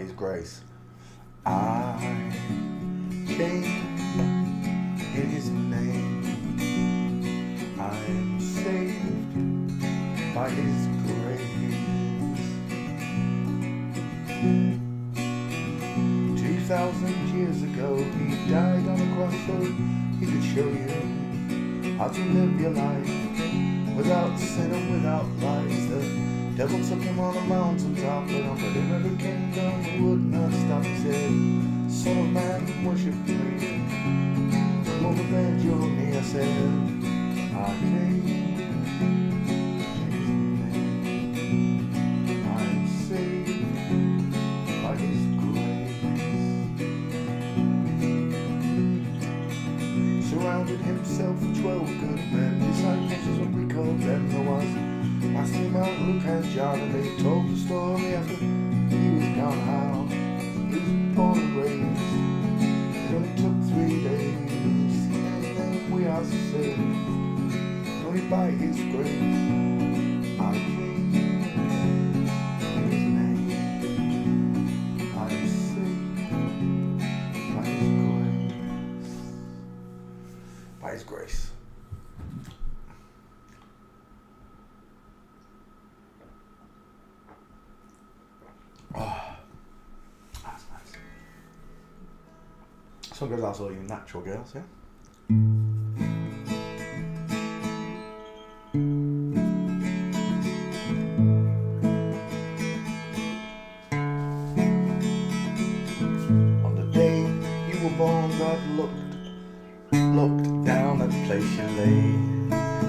His grace. I came in His name. I am saved by His grace. 2,000 years ago He died on a cross so He could show you how to live your life without sin and without lies. The devil took Him on a mountaintop, but offered Him every kingdom He would not stop. He said, Son of man, worship me. Come over, bend your knee. I said, I came in His name. I am saved by His grace. Surrounded Himself with 12 good men. Disciples is what we call them. There was Matthew, Mark, Luke and John, and they told the story after He was gone, how He was born and raised. It only took 3 days, and then we are saved, only by His grace. I came in His name. I am saved by His grace. By His grace. Oh, that's nice. Some girls also you natural girls, yeah? On the day you were born, God looked down at the place you lay.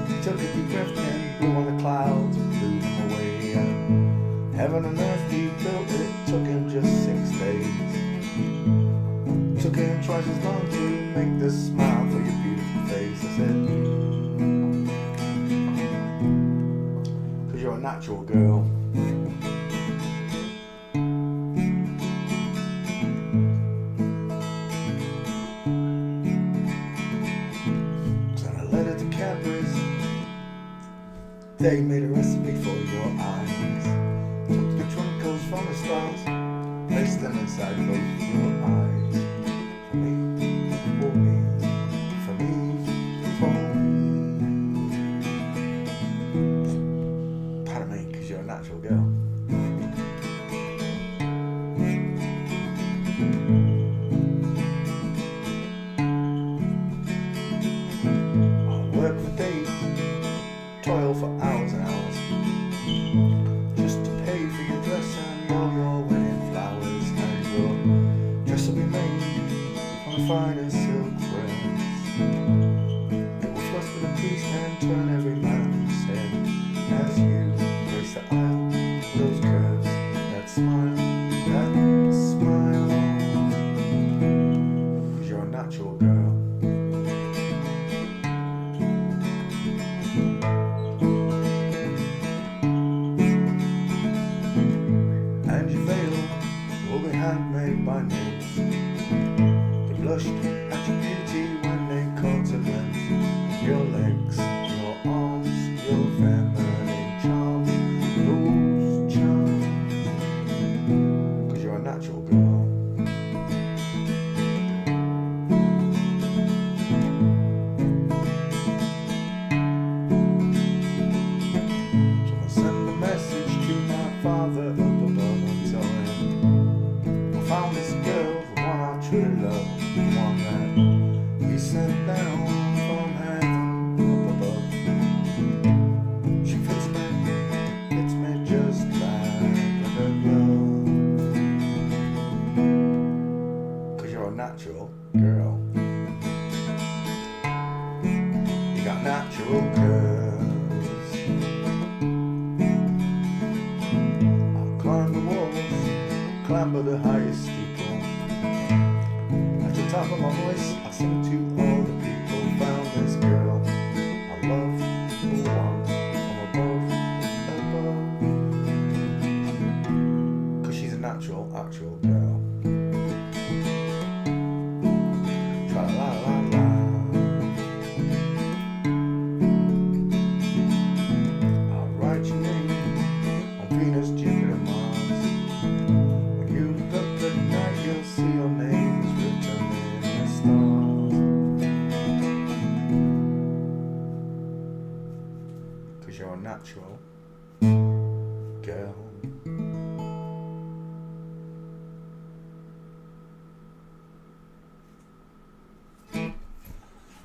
He took a deep breath and blew on the clouds and blew them away. Heaven and earth He built, it took Him just 6 days. Took Him twice as long to make the smile for your beautiful face. I said, 'cause you're a natural girl. Sent a letter to Cadbury's. They made a recipe for your eyes. From the stars, place them inside both your eyes. For me, for me, for me, for me. Pardon me, because you're a natural girl. I'll work for days, toil for hours and hours, just to pay for your dress and all your wedding flowers, and your dress will be made from the finest silk threads. It will flush to the priest and turn every man's head as you grace the aisle with those curves, that smile, 'cause you're a natural girl. Handmade by names. They blushed at your beauty when they caught a glance. Your legs, your arms, your feminine charms, those charms. 'Cause you're a natural girl. So I send a message to my Father up above and tell Him, found this girl, the one I truly love, the one that He sent down from heaven up above. She fits me just like a glove. 'Cause you're a natural girl. You got natural curves. I'll climb the walls, climber the highest steeple. At the top of my voice, I sing to all the people. Found this girl I love, the one from above, above. 'Cause she's a natural girl. Tra-la-la-la. I'll write your name on Venus, Jupiter, Mars. When you look up natural girl.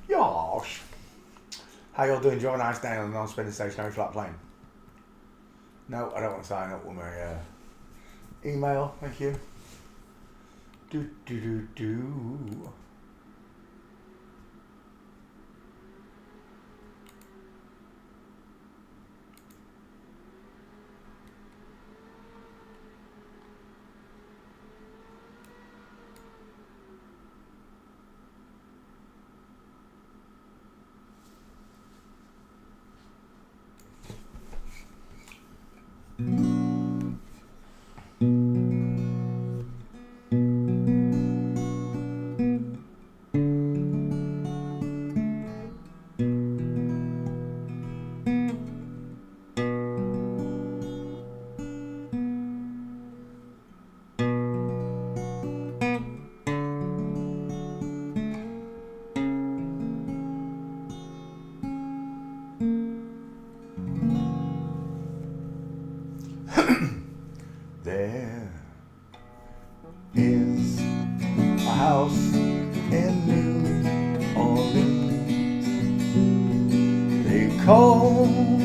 Yosh. How y'all doing? Do you have a nice day on a non-spinning stationary flat plane? No, I don't want to sign up with my email. Thank you. Do. There is a house in New Orleans they call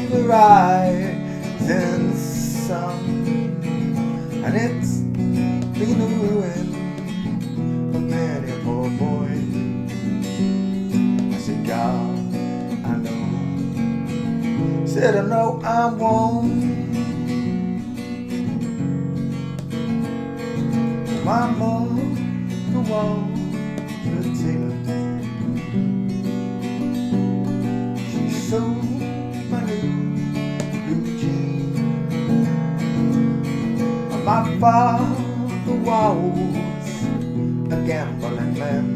the Rising Sun, and it's been the ruin of many a poor boy. I said, God, I know. Said, I know I'm wrong. My mother was a tailor. She sewed my new blue jeans. And my father was a gambling man.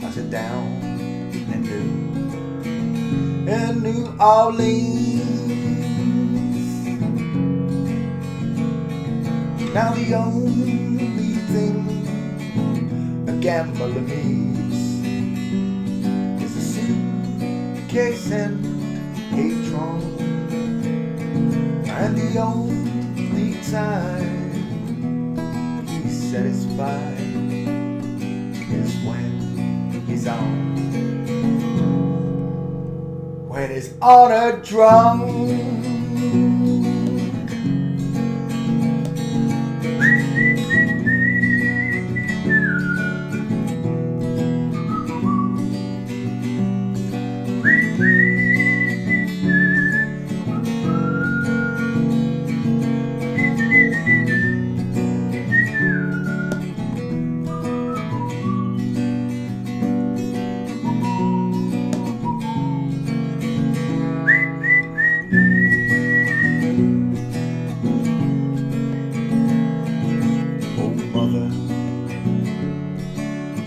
I sit down in New Orleans. Now the only thing a gambler needs is a suitcase and a trunk. And the only time he's satisfied is when he's on a drum.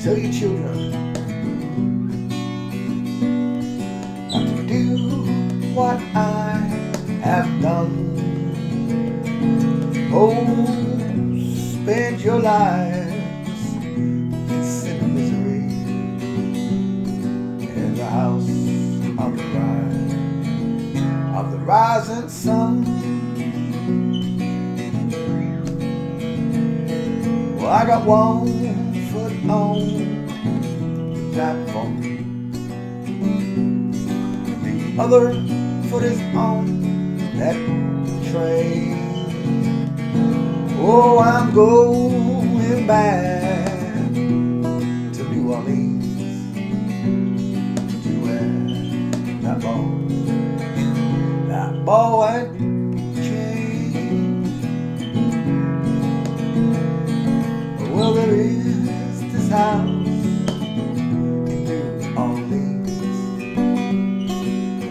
Tell your children not to do what I have done. Oh, spend your lives in sin and misery in the house of the rising sun. Well, I got one foot on the platform, the other foot is on that train. Oh, I'm going back to New Orleans to wear that ball and chain. Well, there is this house in New Orleans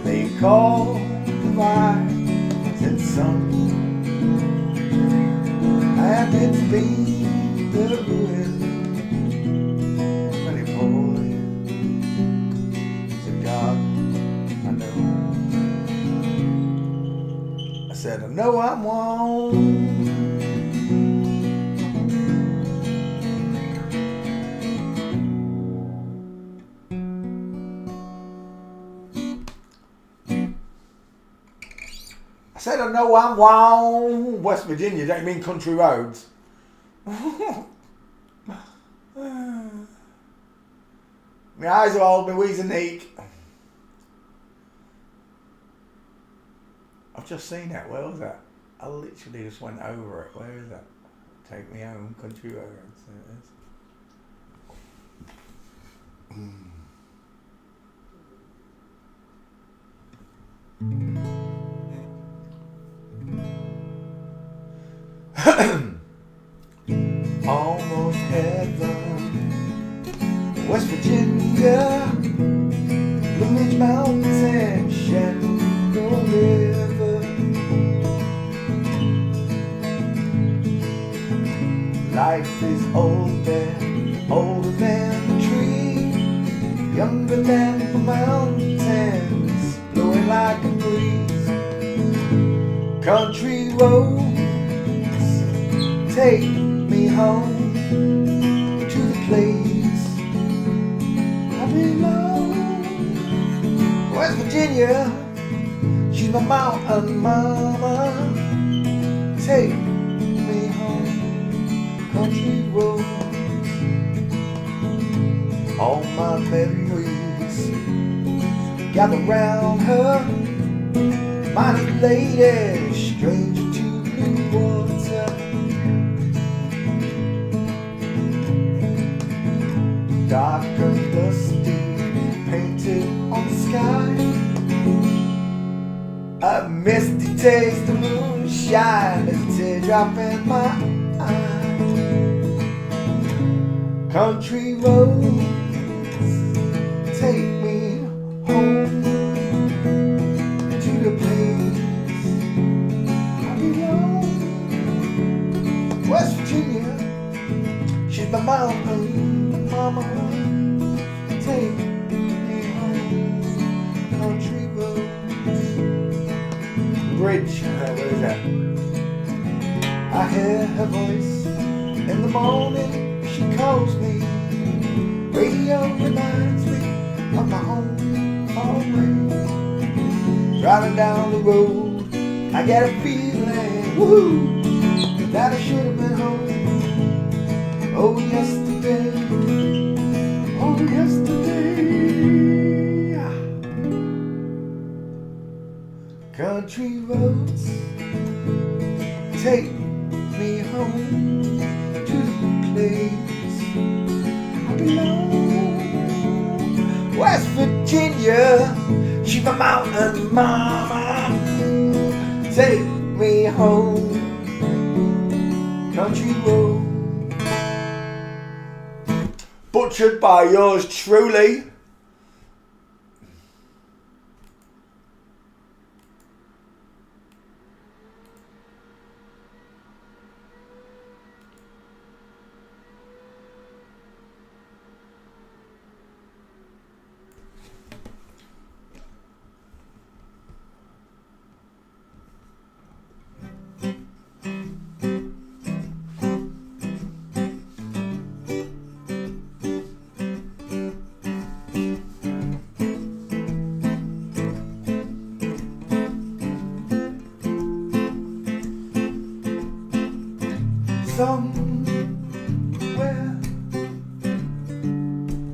they call the Rising Sun, and it's been the ruin of many boys. Said, God, I know. I said, I know I'm wrong. don't know I'm wow. West Virginia, don't you mean country roads? My eyes are old, my wheeze are neat. I've just seen that. Where was that? I literally just went over it. Where is that? Take me home, country roads. There it is. Almost heaven, West Virginia, Blue Ridge Mountains and Shenandoah River. Life is older than the tree, younger than the mountains, blowing like a breeze. Country roads take me home to the place I belong. West Virginia, she's my mountain mama. Take me home, country roads. All my memories gather round her, mighty lady, stranger to blue water. Dark and dusty, painted on the sky, a misty taste of moonshine, there's a teardrop in my eye. Country roads take me home to the place I belong. West Virginia, she's my mountain mama. Take me home, country roads. Bridge, where is that? I hear her voice in the morning, she calls me. Radio reminds me of my home far away. Driving down the road, I get a feeling, woo, that I should have been home. Oh, yesterday, oh, yesterday. Country roads take me home to the place I belong. West Virginia, she's my mountain mama. Take me home, country road. Butchered by yours truly. Somewhere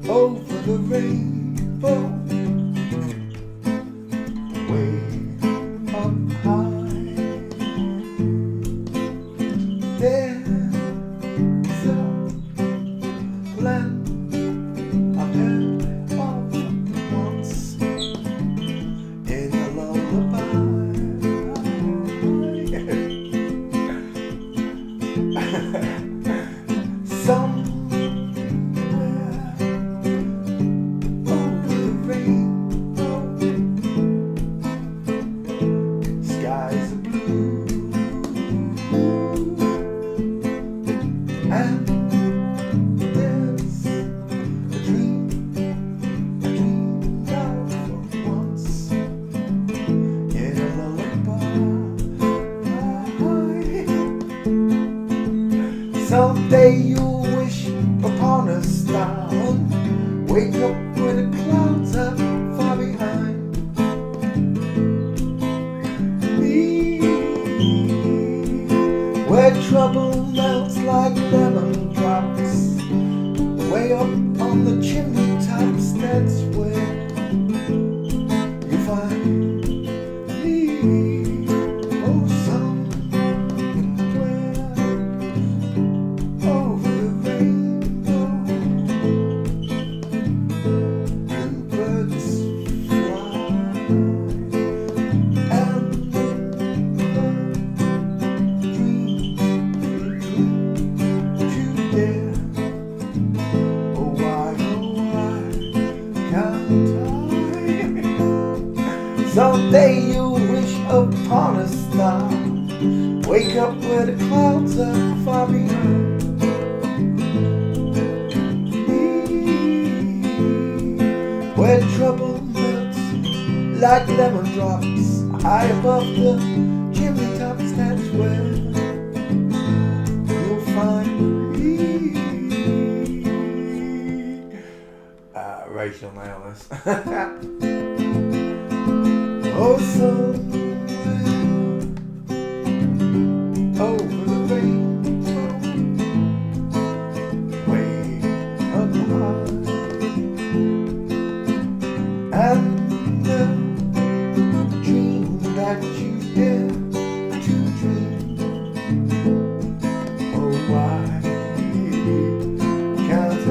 over the rainbow, way up high, there's a land I've heard of once in a lullaby. Somewhere over the rainbow, skies are blue, and there's a dream I dreamed of once in a lullaby. where trouble melts like lemon drops, way up on the chimney tops. That's where you find me. Oh, somewhere over the rainbow, and birds fly, and someday you'll wish upon a star, wake up where the clouds are far behind. Where trouble melts like lemon drops, high above the chimney tops. That's where you'll find me. Rachel nailed this. Oh, somewhere over the rainbow, way up high, and the dream that you dare to dream. Oh, why can't I?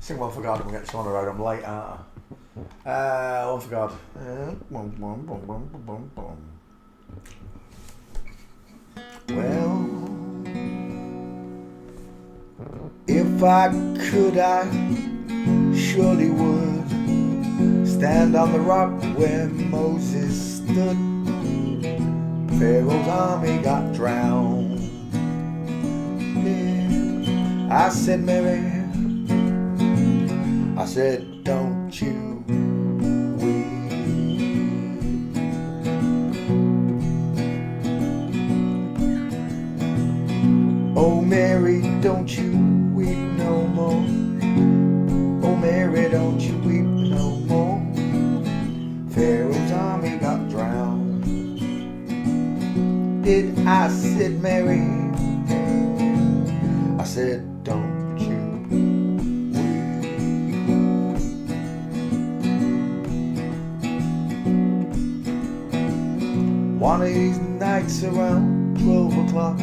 Sing One for God and we'll get on the road. I'm late, aren't I? One for God. Well, if I could, I surely would stand on the rock where Moses stood. Pharaoh's army got drowned. Yeah. I said, Mary, I said, don't you weep. Oh, Mary, don't you weep no more. Oh, Mary, don't you weep no more. Pharaoh's army got drowned. Did I said, Mary, I said, don't you. One of these nights around 12 o'clock,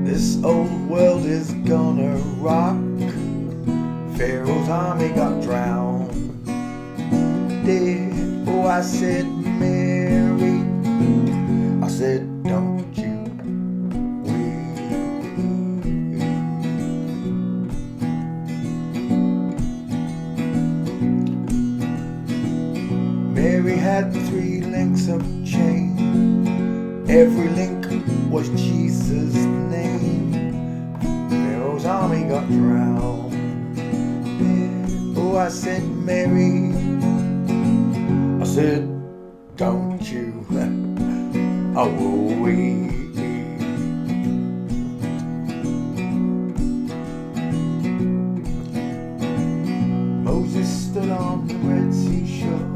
this old world is gonna rock. Pharaoh's army got drowned. Dead. Oh, I said, Mary, I said, don't you weep. Mary had 3 links of chain. Every link was Jesus' name. Pharaoh's army got drowned. Oh, I said, Mary, I said, don't you weep. Moses stood on the Red Sea shore.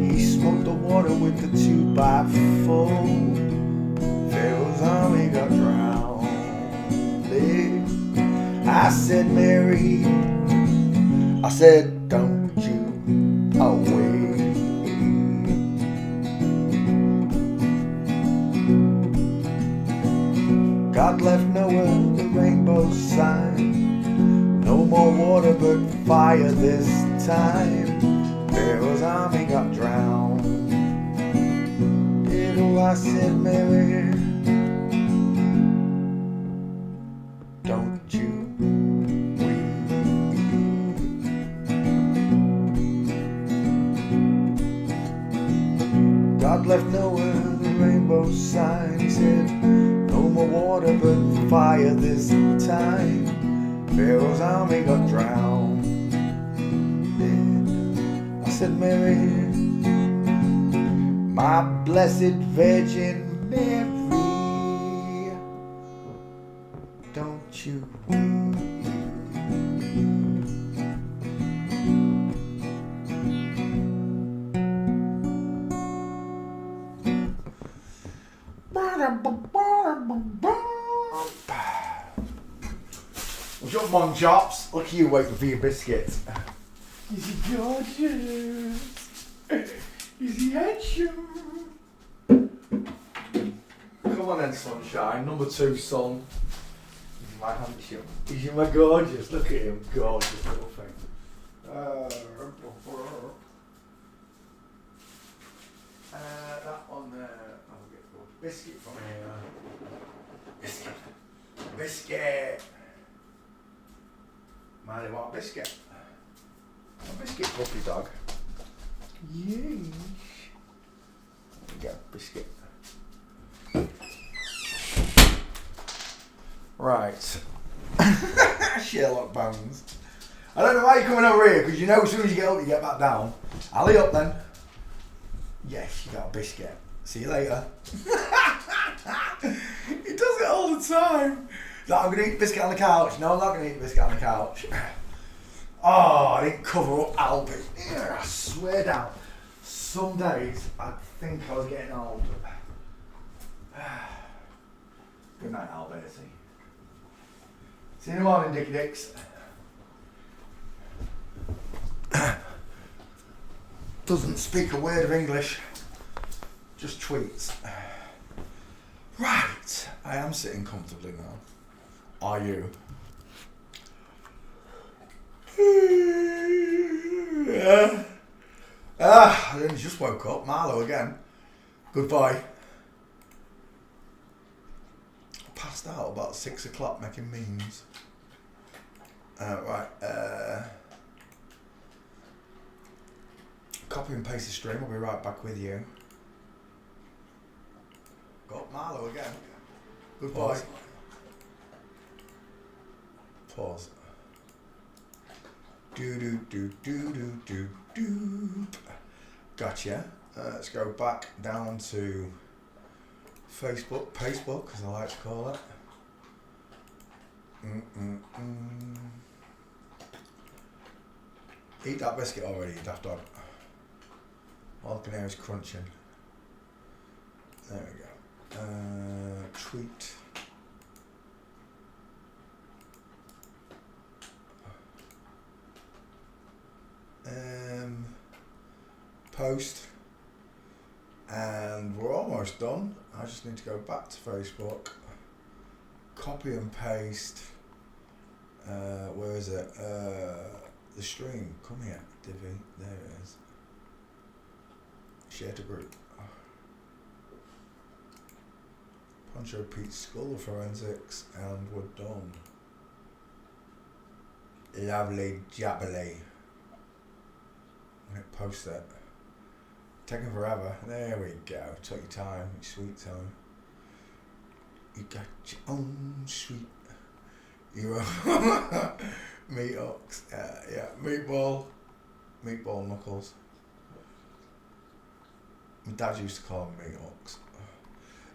He smote the water with the 2x4. Pharaoh's army got drowned. I said, Mary, I said, don't you weep. God left Noah the rainbow sign. No more water but fire this time. Pharaoh's army got drowned. Oh, I said, Mary, don't you weep. God left Noah the rainbow sign. He said, no more water but fire this time. Pharaoh's army got drowned. I said, Mary, my blessed Virgin Mary, don't you weep. What's up, Mon Chops? Look at you waiting for your biscuits. Is he gorgeous? Is he handsome? Come on then, sunshine. Number 2 son. Is he my handsome? Is he my gorgeous? Look at him, gorgeous little thing. That one there. I'll get the biscuit from here. Biscuit. Biscuit. Miley want a biscuit. A biscuit, puppy dog. Yes. There we go, biscuit. Right. Sherlock Bones. I don't know why you're coming over here, because you know as soon as you get up, you get back down. Alley up then. Yes, you got a biscuit. See you later. He does it all the time. Like, I'm going to eat biscuit on the couch. No, I'm not going to eat biscuit on the couch. Oh, I didn't cover up Albie. Yeah, I swear down. Some days I think I was getting old. Good night, Albertie. See you in the morning, Dicky Dicks. Doesn't speak a word of English. Just tweets. Right, I am sitting comfortably now. Are you? Yeah. I only just woke up. Marlo again. Goodbye. Passed out about 6 o'clock making memes. Right. Copy and paste the stream. I'll be right back with you. Got Marlo again. Goodbye. Pause. Do. Gotcha. Let's go back down to Facebook, as I like to call it. Eat that biscuit already, you daft dog. All I can hear is crunching. There we go. Tweet. Post, and we're almost done. I just need to go back to Facebook, copy and paste. Where is it? The stream. Come here, Divi. There it is. Share to group. Poncho Pete's School of Forensics, and we're done. Lovely jubbly. I'm going to post it. Taking forever. There we go. Take your time. Your sweet time. You got your own sweet. Your own meat ox. Yeah. Meatball knuckles. My dad used to call him meat ox.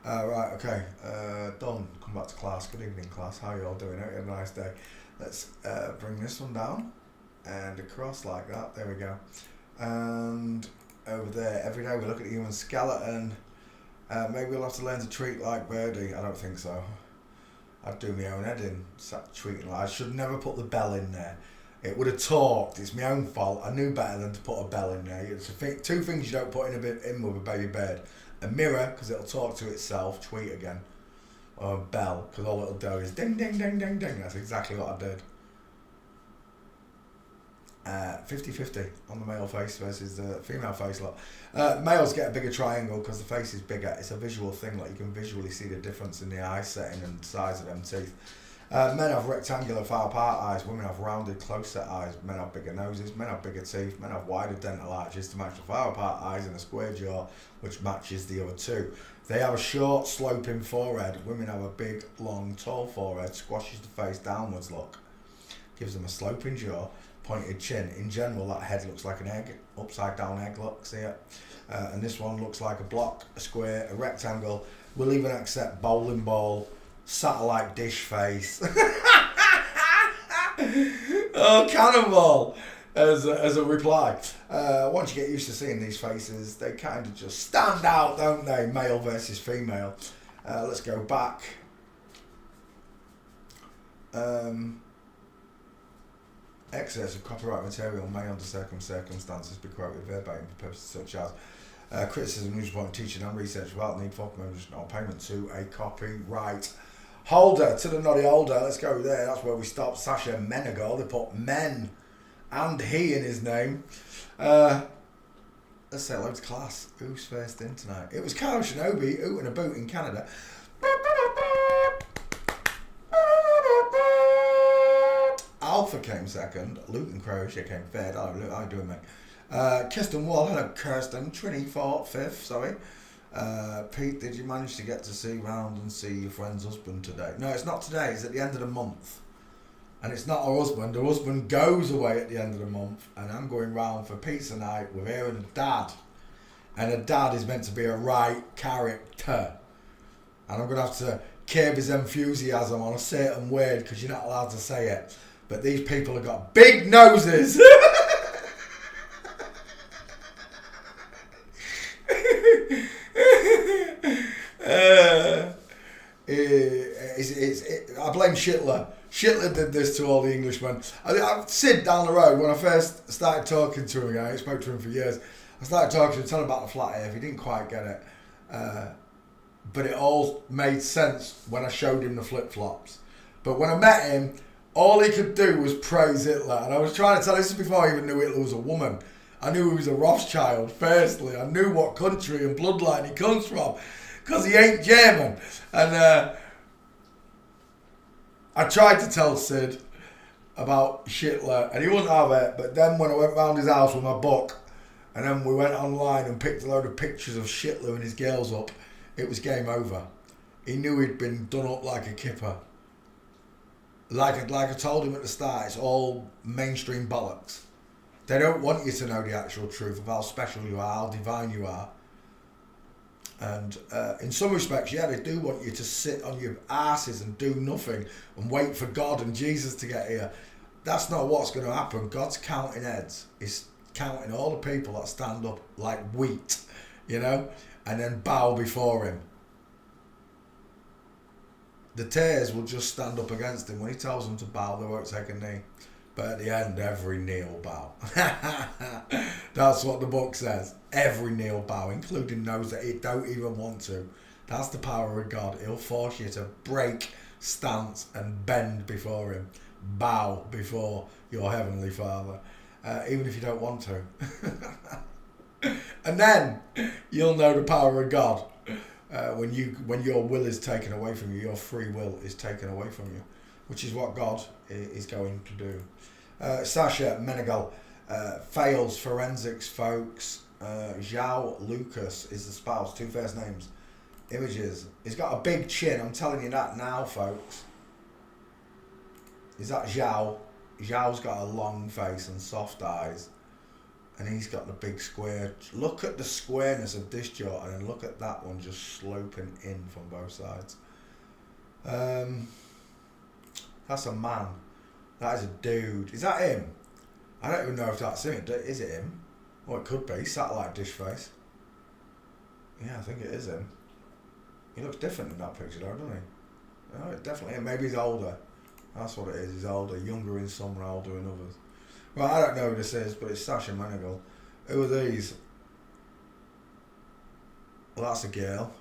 Right, okay. Done. Come back to class. Good evening, class. How are you all doing? Hope you had a nice day. Let's bring this one down and across like that. There we go. And over there, every day we look at the human skeleton. Maybe we'll have to learn to treat like Birdie. I don't think so. I'd do my own head in, treating like. I should never put the bell in there. It would have talked. It's my own fault. I knew better than to put a bell in there. It's two things you don't put in with a baby bird. A mirror, because it'll talk to itself, tweet again. Or a bell, because all it'll do is ding, ding, ding, ding, ding. That's exactly what I did. 50-50 on the male face versus the female face. Look, males get a bigger triangle because the face is bigger. It's a visual thing. Like you can visually see the difference in the eye setting and size of them teeth. Men have rectangular far apart eyes. Women have rounded close set eyes. Men have bigger noses. Men have bigger teeth. Men have wider dental arches to match the far apart eyes and a square jaw which matches the other two. They have a short sloping forehead. Women have a big long tall forehead. Squashes the face downwards. Look. gives them a sloping jaw, pointed chin. In general, that head looks like an egg, upside down egg, look, see it? And this one looks like a block, a square, a rectangle. We'll even accept bowling ball, satellite dish face. Oh, cannonball! As a reply. Once you get used to seeing these faces, they kind of just stand out, don't they? Male versus female. Let's go back. Excerpts of copyright material may under circumstances be quoted verbatim for purposes such as criticism, news report, teaching and research without need for promotion or payment to a copyright holder. To the noddy holder, let's go there. That's where we stopped. Sasha Menegal. They put men and he in his name. Let's say hello to class. Who's first in tonight? It was Kyle Shinobi, Oot and a Boot in Canada. Alpha came second. Luke and Croatia came third. Oh, Luke, how you doing, mate? Kirsten Wall. Hello, Kirsten. Trini fifth, sorry. Pete, did you manage to get to see round and see your friend's husband today? No, it's not today. It's at the end of the month. And it's not her husband. Her husband goes away at the end of the month. And I'm going round for pizza night with her and her dad. And her dad is meant to be a right character. And I'm going to have to curb his enthusiasm on a certain word because you're not allowed to say it. But these people have got big noses. I blame Shitler. Shitler did this to all the Englishmen. Sid down the road, when I first started talking to him again, I spoke to him for years, I started talking to him, telling him about the flat earth. He didn't quite get it. But it all made sense when I showed him the flip-flops. But when I met him, all he could do was praise Hitler. And I was trying to tell this before I even knew Hitler was a woman. I knew he was a Rothschild, firstly. I knew what country and bloodline he comes from. Because he ain't German. And I tried to tell Sid about Hitler, and he wouldn't have it. But then when I went round his house with my book, and then we went online and picked a load of pictures of Hitler and his girls up, it was game over. He knew he'd been done up like a kipper. Like I told him at the start, it's all mainstream bollocks. They don't want you to know the actual truth of how special you are, how divine you are. And in some respects, yeah, they do want you to sit on your asses and do nothing and wait for God and Jesus to get here. That's not what's going to happen. God's counting heads. He's counting all the people that stand up like wheat, you know, and then bow before him. The tares will just stand up against him. When he tells them to bow, they won't take a knee. But at the end, every knee will bow. That's what the book says. Every knee will bow, including those that it don't even want to. That's the power of God. He'll force you to break stance and bend before him. Bow before your heavenly Father. Even if you don't want to. And then you'll know the power of God. When your will is taken away from you, your free will is taken away from you, which is what God is going to do. Sasha Menegal fails forensics, folks. Zhao Lucas is the spouse, 2 first names. Images. He's got a big chin, I'm telling you that now, folks. Is that Zhao? Zhao's got a long face and soft eyes. And he's got the big square. Look at the squareness of this jaw, and then look at that one just sloping in from both sides. That's a man. That is a dude. Is that him? I don't even know if that's him. Is it him? Well, it could be. Satellite dish face. Yeah, I think it is him. He looks different in that picture, though, doesn't he? Oh, definitely him. Maybe he's older. That's what it is. He's older. Younger in some, older in others. Well, I don't know who this is, but it's Sasha Menegal. Who are these? Well, that's a girl.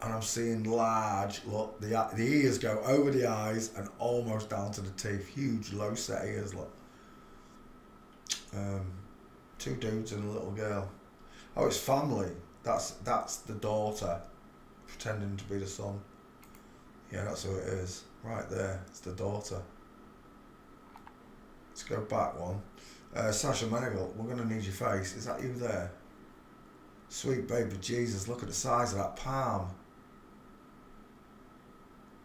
And I'm seeing large, look, the ears go over the eyes and almost down to the teeth. Huge, low set ears, look. 2 dudes and a little girl. Oh, it's family. That's the daughter pretending to be the son. Yeah, that's who it is. Right there, it's the daughter. Let's go back one. Sasha Menegal, we're going to need your face. Is that you there? Sweet baby Jesus, look at the size of that palm.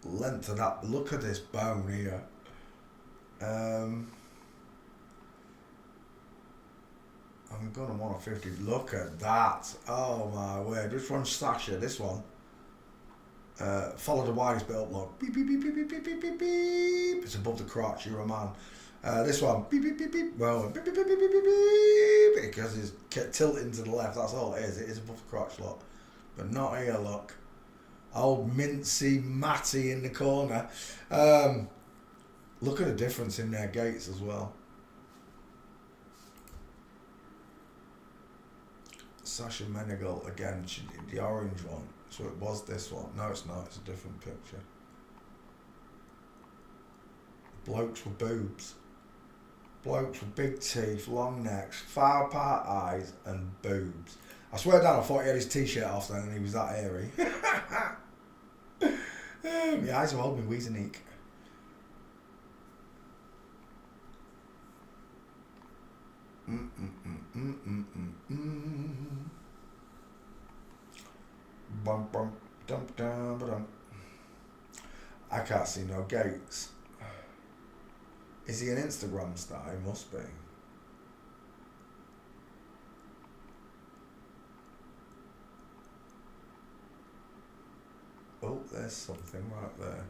length of that. Look at this bone here. I'm going to 150. Look at that. Oh my word. Which one's Sasha? This one. Follow the widest bit up, look. Beep, beep, beep, beep, beep, beep, beep, beep, beep. It's above the crotch, you're a man. This one. Beep, beep, beep, beep. Well, beep, beep, beep, beep, beep, beep, beep. Because it's tilting to the left. That's all it is. It is above the crotch, look. But not here, look. Old Mincy Matty in the corner. Look at the difference in their gaits as well. Sasha Menegal again, the orange one. So it was this one. No, it's not. It's a different picture. Blokes with boobs. Blokes with big teeth, long necks, far apart eyes, and boobs. I swear down, I thought he had his t-shirt off then and he was that hairy. My eyes are holding me Weezanique. Bum, bum, dum, dum, dum. I can't see no gates. Is he an Instagram star? He must be. Oh, there's something right there.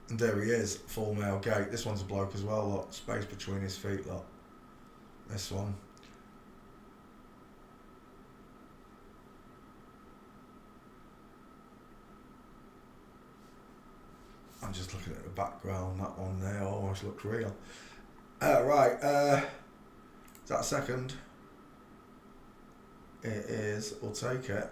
And there he is, full male gait. This one's a bloke as well, look. Space between his feet, look. This one. I'm just looking at the background. That one there almost looks real. Right. Is that a second? It is. We'll take it.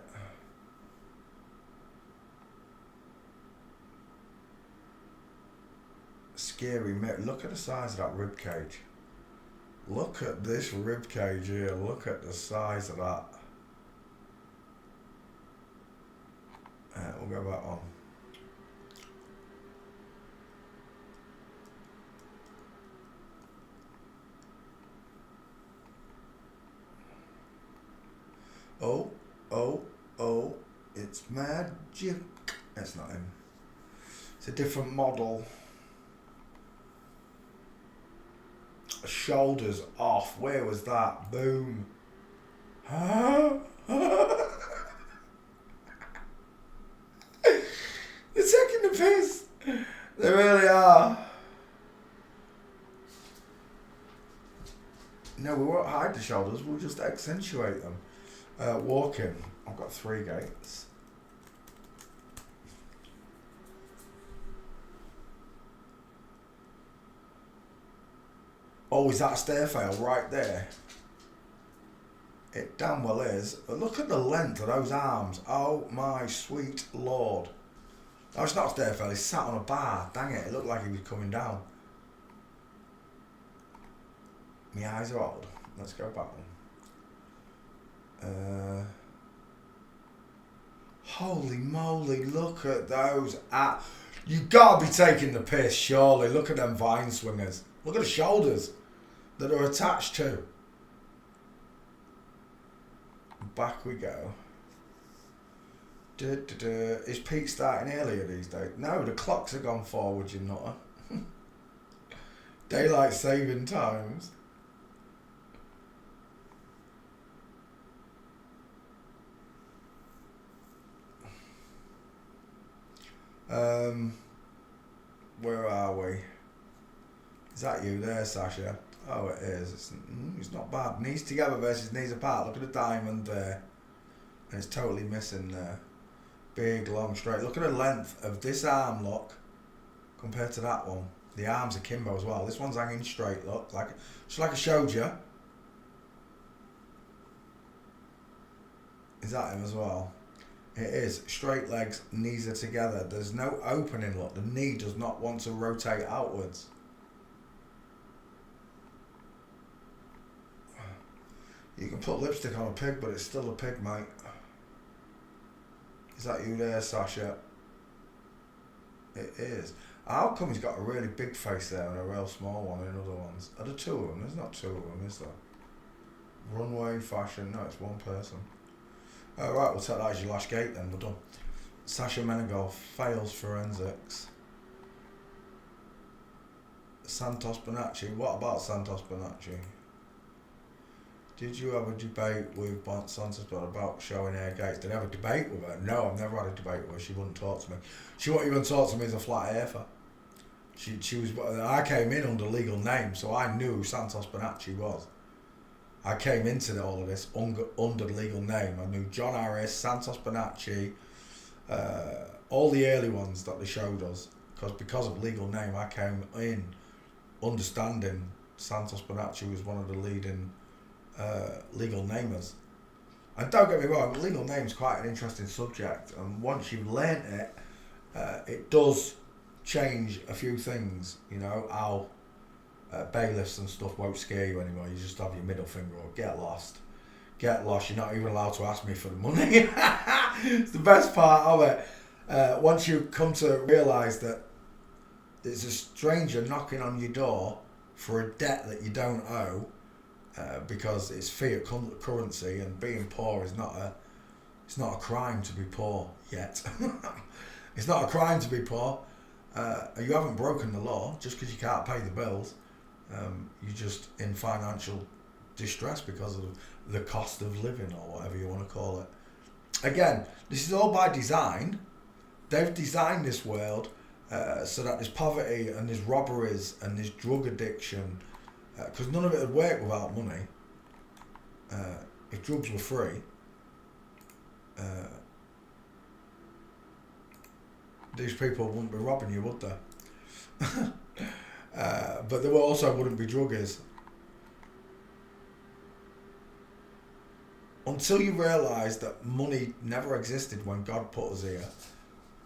Scary. Look at the size of that rib cage. Look at this rib cage here. Look at the size of that. We'll go back on. Oh, it's magic. That's not him. It's a different model. Shoulders off. Where was that? Boom. They're taking the piss. They really are. No, we won't hide the shoulders. We'll just accentuate them. Walking. I've got 3 gates. Oh, is that a stairfail right there? It damn well is. But look at the length of those arms. Oh my sweet lord. Oh, it's not a stairfail. He's sat on a bar. Dang it. It looked like he was coming down. My eyes are old. Let's go back one. Holy moly, look at those. You gotta be taking the piss, surely. Look at them vine swingers. Look at the shoulders that are attached to. Back we go. Is Pete starting earlier these days? No, the clocks have gone forward, you nutter. Daylight saving times. Where are we? Is that you there, Sasha? Oh, it is. It's not bad. Knees together versus knees apart. Look at the diamond there. And it's totally missing there. Big, long, straight. Look at the length of this arm, look, compared to that one. The arms are kimbo as well. This one's hanging straight, look. Just like I showed you. Is that him as well? It is. Straight legs, knees are together. There's no opening, look. The knee does not want to rotate outwards. You can put lipstick on a pig, but it's still a pig, mate. Is that you there, Sasha? It is. How come he's got a really big face there and a real small one in other ones? Are there 2 of them? There's not 2 of them, is there? Runway, fashion. No, it's one person. Alright, we'll take that as your last gate then. We're done. Sasha Menegold fails forensics. Santos Bonacci. What about Santos Bonacci? Did you have a debate with Santos about showing her gates? Did I have a debate with her? No, I've never had a debate with her. She wouldn't talk to me. She wouldn't even talk to me as a flat earther. She was. I came in under legal name, so I knew who Santos Bonacci was. I came into all of this under legal name. I knew John Harris, Santos Bonacci, all the early ones that they showed us. Because of legal name, I came in understanding Santos Bonacci was one of the leading legal namers. And don't get me wrong, legal name's quite an interesting subject, and once you've learnt it, it does change a few things. You know, how bailiffs and stuff won't scare you anymore. You just have your middle finger up. Get lost. You're not even allowed to ask me for the money. It's the best part of it. Once you come to realise that there's a stranger knocking on your door for a debt that you don't owe, because it's fiat currency, and being poor is not a crime to be poor yet. It's not a crime to be poor. You haven't broken the law just because you can't pay the bills. You're just in financial distress because of the cost of living, or whatever you want to call it. Again, this is all by design. They've designed this world so that there's poverty and there's robberies and there's drug addiction, because none of it would work without money. If drugs were free, these people wouldn't be robbing you, would they? But there also wouldn't be druggies. Until you realise that money never existed when God put us here,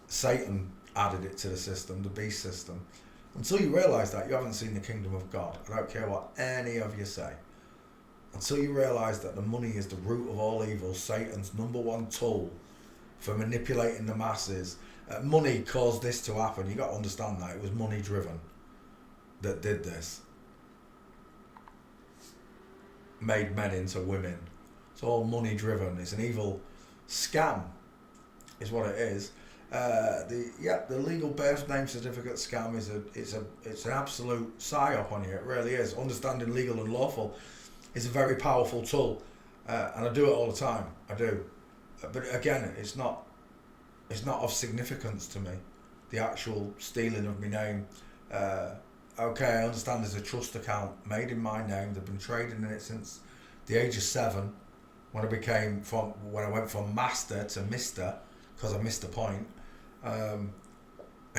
Satan added it to the system, the beast system. Until you realise that, you haven't seen the kingdom of God. I don't care what any of you say. Until you realise that the money is the root of all evil, Satan's number one tool for manipulating the masses. Money caused this to happen. You got to understand that. It was money driven that did this. Made men into women. It's all money driven. It's an evil scam, is what it is. The legal birth name certificate scam it's an absolute psyop on you. It really is. Understanding legal and lawful is a very powerful tool, and I do it all the time. I do, but again, it's not of significance to me. The actual stealing of my name. Okay, I understand there's a trust account made in my name. They've been trading in it since the age of 7, when I went from master to mister, because I missed the point. And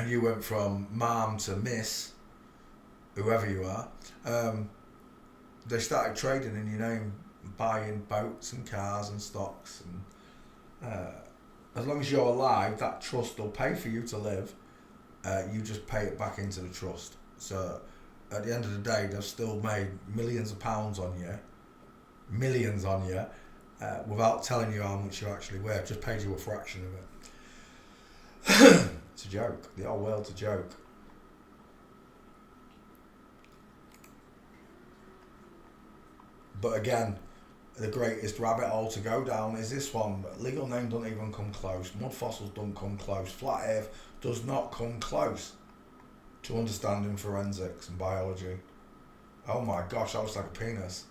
you went from mom to miss, whoever you are. They started trading in your name, buying boats and cars and stocks, and as long as you're alive, that trust will pay for you to live. You just pay it back into the trust. So at the end of the day, they've still made millions of pounds on you, without telling you how much you're actually worth. Just paid you a fraction of it. It's a joke. The whole world's a joke. But again, the greatest rabbit hole to go down is this one. Legal name doesn't even come close. Mud fossils don't come close. Flat Earth does not come close to understanding forensics and biology. Oh my gosh, that looks like a penis.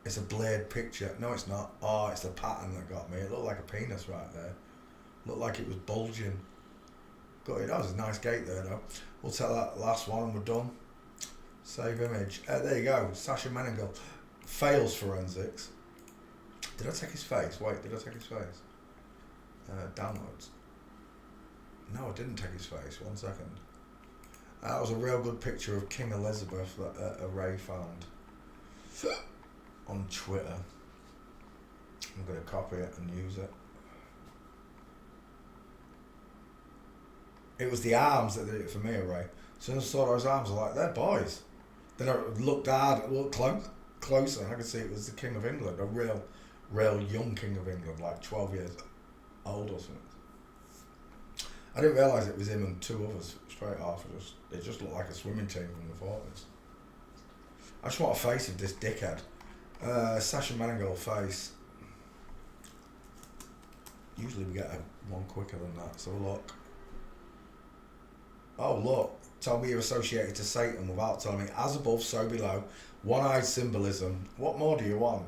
It's a blurred picture. No, it's not. Oh, it's the pattern that got me. It looked like a penis right there. Looked like it was bulging. Got it. That was a nice gate there, though. We'll take that last one and we're done. Save image. There you go. Sasha Menegold fails forensics. Did I take his face? Wait, did I take his face? Downloads. No, I didn't take his face. 1 second. That was a real good picture of King Elizabeth that Ray found on Twitter. I'm going to copy it and use it. It was the arms that did it for me, Ray. As soon as I saw those arms, I was like, they're boys. Then I looked closer, and I could see it was the King of England, a real young King of England, like 12 years old or something. I didn't realise it was him and 2 others straight off. It just looked like a swimming team from the 40s. I just want a face of this dickhead. Sasha Menegold face. Usually we get a one quicker than that. So look. Oh look, told me you're associated to Satan without telling me. As above, so below. One-eyed symbolism. What more do you want?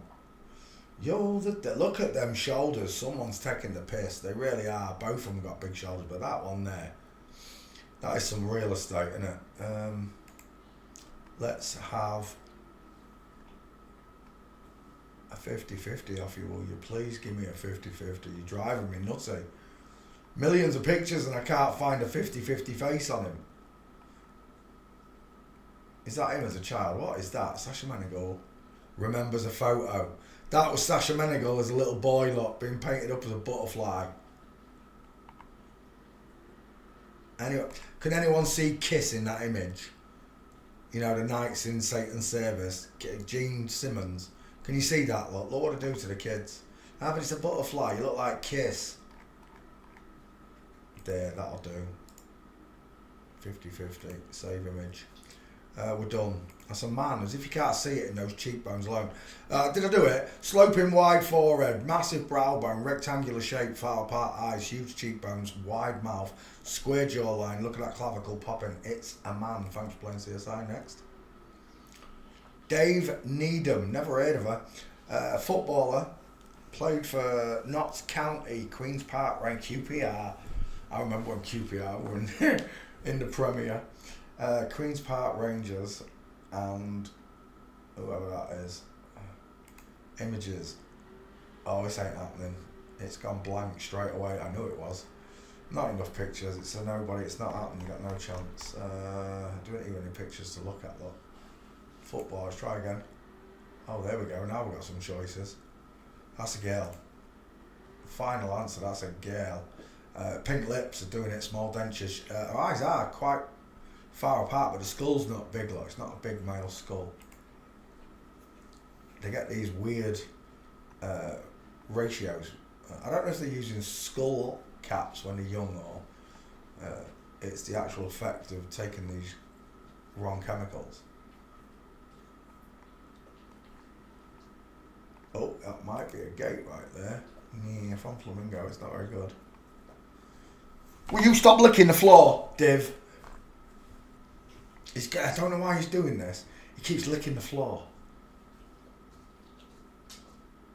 Yo, look at them shoulders. Someone's taking the piss. They really are. Both of them got big shoulders, but that one there, that is some real estate, isn't it? Let's have a 50-50 off you. Will you please give me a 50-50? You're driving me nutty. Millions of pictures and I can't find a 50-50 face on him. Is that him as a child? What is that? Sasha Menegal remembers a photo. That was Sasha Menegal as a little boy, look, being painted up as a butterfly. Anyway, can anyone see Kiss in that image? You know, the Knights in Satan's Service. Gene Simmons. Can you see that? Look what I do to the kids. Ah, but it's a butterfly. You look like Kiss. There, that'll do. 50-50. Save image. We're done. That's a man, as if you can't see it in those cheekbones alone. Did I do it? Sloping wide forehead, massive brow bone, rectangular shape, far apart eyes, huge cheekbones, wide mouth, square jawline. Look at that clavicle popping. It's a man. Thanks for playing CSI. Next. Dave Needham, never heard of her. Footballer, played for Notts County, Queen's Park, ranked QPR. I remember when QPR were in the Premier. Queen's Park Rangers and whoever that is. Images. Oh, this ain't happening. It's gone blank straight away. I knew it was. Not enough pictures. It's a nobody. It's not happening. You got no chance. I don't even any pictures to look at. Look. Football. Let's try again. Oh, there we go. Now we've got some choices. That's a girl. Final answer. That's a girl. Pink lips are doing it. Small dentures. Her eyes are quite far apart, but the skull's not big. Look, it's not a big male skull. They get these weird ratios. I don't know if they're using skull caps when they're young or it's the actual effect of taking these wrong chemicals. Oh, that might be a gate right there. Yeah, from Flamingo, it's not very good. Will you stop licking the floor, Div? I don't know why he's doing this. He keeps licking the floor.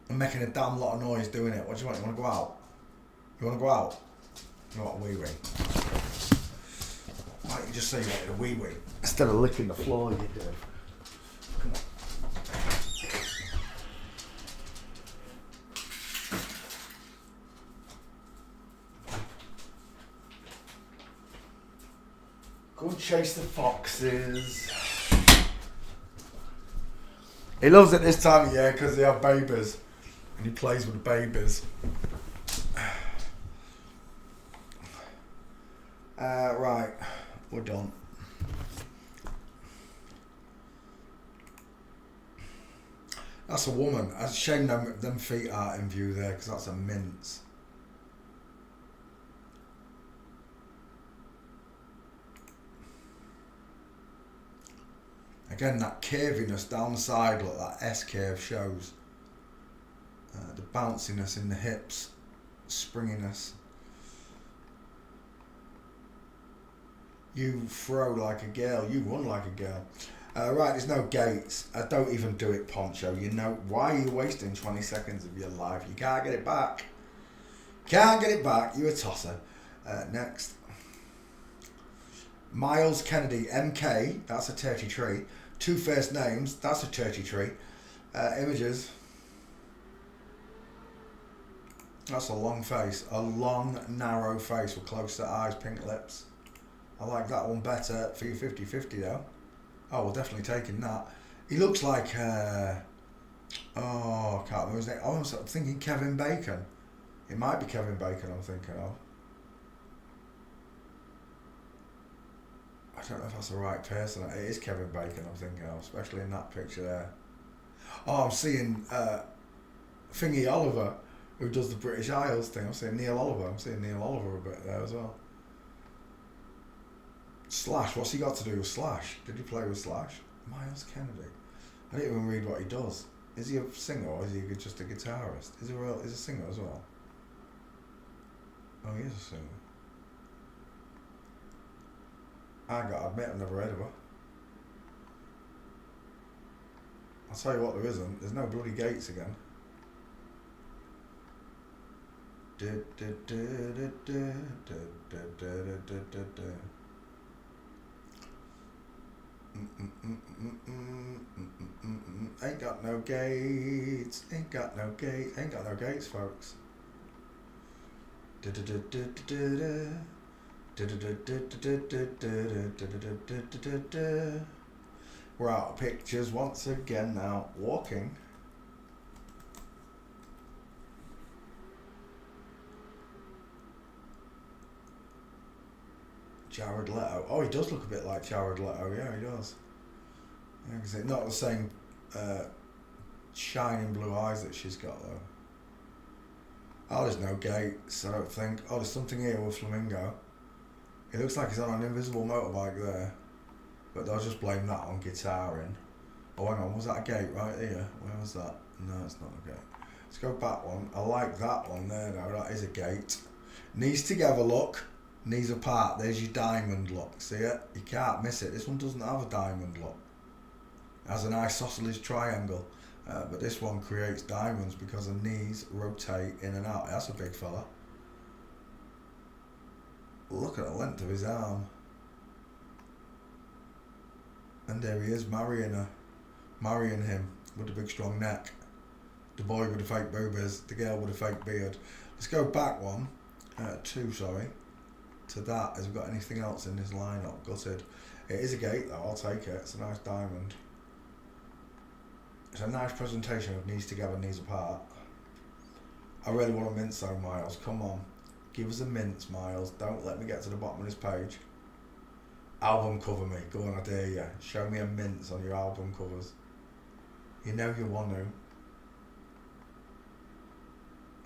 And making a damn lot of noise doing it. What do you want? You want to go out? You want to go out? You want a wee wee? Why don't you just say you wanted a wee wee? Instead of licking the floor, you do. Come on. Go and chase the foxes. He loves it this time of year because they have babies. And he plays with the babies. Right, we're done. That's a woman. It's a shame them feet aren't in view there because that's a mince. Again, that curviness down the side, look, that S-curve shows. The bounciness in the hips, springiness. You throw like a girl, you run like a girl. Right, there's no gates. Don't even do it, Poncho. You know, why are you wasting 20 seconds of your life? You can't get it back. Can't get it back, you're a tosser. Next. Miles Kennedy, MK, that's a turkey tree. 2 first names, that's a turkey tree. Images. That's a long face. A long, narrow face with close set eyes, pink lips. I like that one better for your 50-50 though. Oh, we're definitely taking that. He looks like, I can't remember his name. Oh, I'm thinking Kevin Bacon. It might be Kevin Bacon I'm thinking of. I don't know if that's the right person. It is Kevin Bacon I'm thinking of, especially in that picture there. Oh, I'm seeing Thingy Oliver, who does the British Isles thing. I'm seeing Neil Oliver. I'm seeing Neil Oliver a bit there as well. Slash, what's he got to do with Slash? Did he play with Slash? Miles Kennedy. I didn't even read what he does. Is he a singer or is he just a guitarist? Is he a singer as well? Oh, he is a singer. I gotta admit, I've never heard of her. I'll tell you what, there isn't. There's no bloody Gates again. Ain't got no gates, ain't got no gates, ain't got no gates, folks. We're out of pictures once again now. Walking. Jared Leto. Oh, he does look a bit like Jared Leto. Yeah, he does. Yeah, 'cause it's not the same shining blue eyes that she's got though. Oh, there's no gates, I don't think. Oh, there's something here with Flamingo. It looks like he's on an invisible motorbike there. But they'll just blame that on guitaring. Oh, hang on, was that a gate right here? Where was that? No, it's not a gate. Let's go back one. I like that one there though, that is a gate. Knees together, look. Knees apart, there's your diamond look. See it? You can't miss it. This one doesn't have a diamond look. It has an isosceles triangle. But this one creates diamonds because the knees rotate in and out. That's a big fella. Look at the length of his arm. And there he is marrying her. Marrying him with the big strong neck. The boy with the fake boobies. The girl with the fake beard. Let's go back one. Two, sorry. To that. Has we got anything else in this lineup? Gutted. It is a gate though, I'll take it. It's a nice diamond. It's a nice presentation of knees together, knees apart. I really want a mince though, Miles. Come on. Give us a mince, Miles. Don't let me get to the bottom of this page. Album cover me. Go on, I dare you. Show me a mince on your album covers. You know you want to.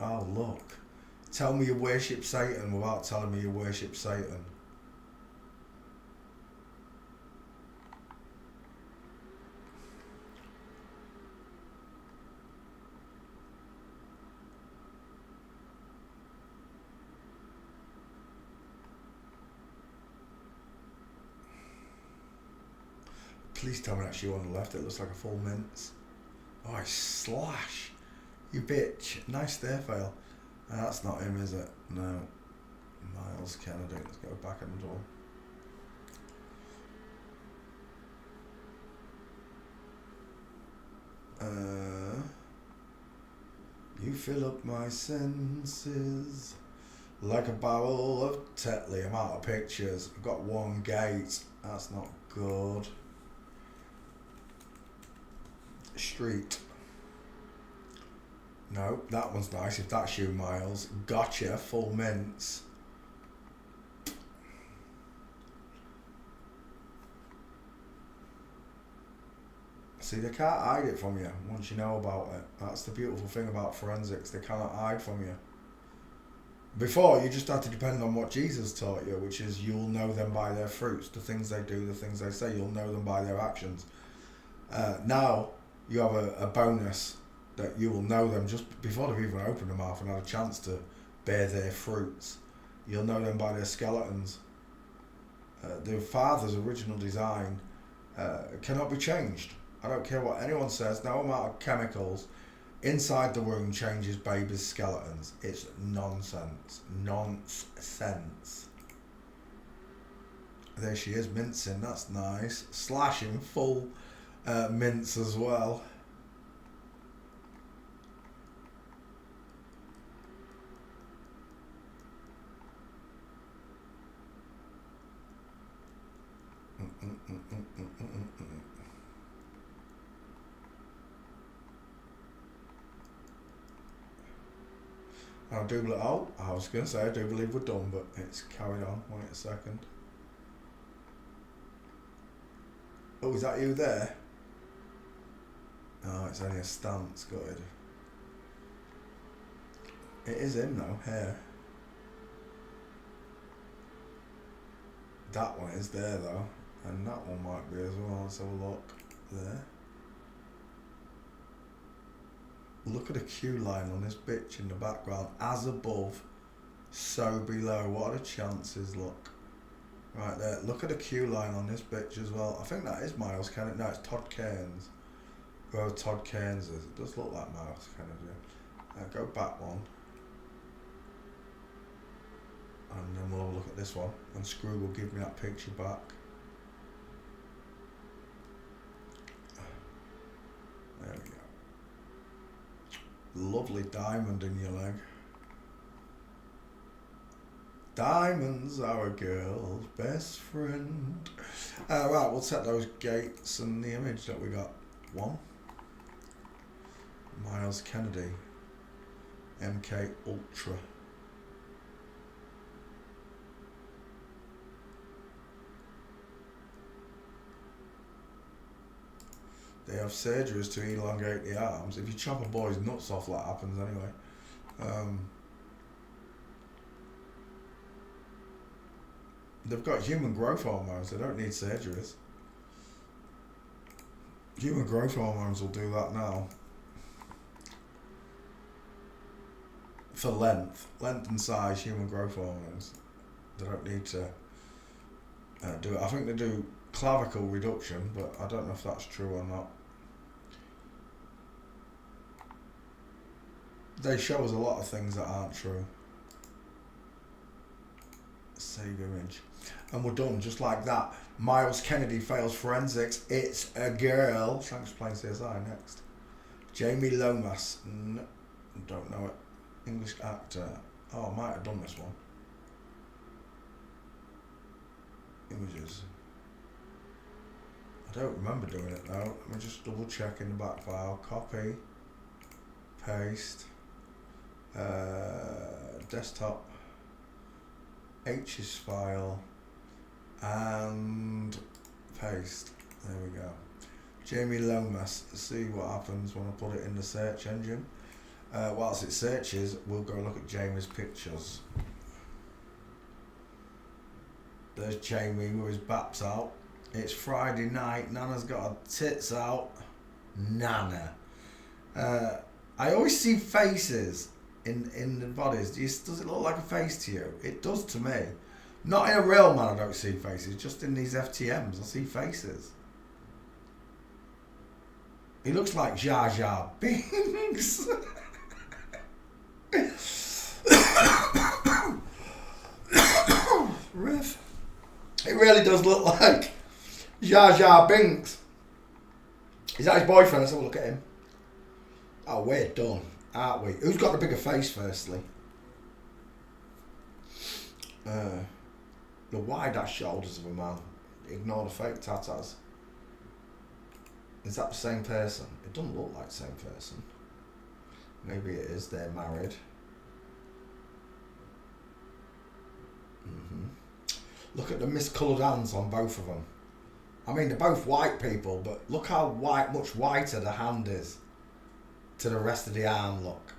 Oh, look. Tell me you worship Satan without telling me you worship Satan. Please tell me that's you on the left. It looks like a full mince. Oh, I slash. You bitch. Nice there, fail. That's not him, is it? No. Miles Kennedy. Let's go back in the door. You fill up my senses like a barrel of Tetley. I'm out of pictures. I've got one gate. That's not good. Street. No, that one's nice if that's you, Miles. Gotcha, full mince. See, they can't hide it from you once you know about it. That's the beautiful thing about forensics. They cannot hide from you. Before, you just had to depend on what Jesus taught you, which is you'll know them by their fruits. The things they do, the things they say, you'll know them by their actions. Now, you have a bonus that you will know them just before they've even opened their mouth and had a chance to bear their fruits. You'll know them by their skeletons. The Father's original design cannot be changed. I don't care what anyone says, no amount of chemicals inside the womb changes babies' skeletons. It's nonsense. Nonsense. There she is, mincing, that's nice. Slashing full mince as well. I do believe, oh, I was going to say I do believe we're done, but it's carried on. Wait a second. Oh, is that you there? Oh, it's only a stance, good. It is him though, hair. That one is there though, and that one might be as well. Let's have a look there. Look at the queue line on this bitch in the background. As above, so below. What are the chances? Look. Right there. Look at the queue line on this bitch as well. I think that is Miles Kennedy. No, it's Todd Cairns. Whoever Todd Cairns is. It does look like Miles Kennedy. Go back one. And then we'll have a look at this one. And Screw will give me that picture back. There we go. Lovely diamond in your leg. Diamonds are a girl's best friend. Right, we'll set those gates and the image that we got. One. Miles Kennedy. MK Ultra. They have surgeries to elongate the arms. If you chop a boy's nuts off, that happens anyway. They've got human growth hormones. They don't need surgeries. Human growth hormones will do that now. For length and size, human growth hormones. They don't need to do it. I think they do clavicle reduction, but I don't know if that's true or not. They show us a lot of things that aren't true. Save image. And we're done, just like that. Miles Kennedy fails forensics. It's a girl. Thanks for playing CSI. Next. Jamie Lomas. No, don't know it. English actor. Oh, I might have done this one. Images. I don't remember doing it though. Let me just double check in the back file. Copy. Paste. Desktop. H's file. And paste. There we go. Jamie Lomas. See what happens when I put it in the search engine. Whilst it searches, we'll go look at Jamie's pictures. There's Jamie with his baps out. It's Friday night. Nana's got her tits out. Nana. I always see faces in the bodies. Does it look like a face to you? It does to me. Not in a real man I don't see faces. Just in these FTMs I see faces. He looks like Jar Jar Binks. Riff. It really does look like Jar Jar Binks. Is that his boyfriend? Let's have a look at him. Oh, we're done, aren't we? Who's got the bigger face, firstly? The wide-ass shoulders of a man. Ignore the fake tatas. Is that the same person? It doesn't look like the same person. Maybe it is. They're married. Look at the miscoloured hands on both of them. I mean, they're both white people, but look how much whiter the hand is to the rest of the arm. Look,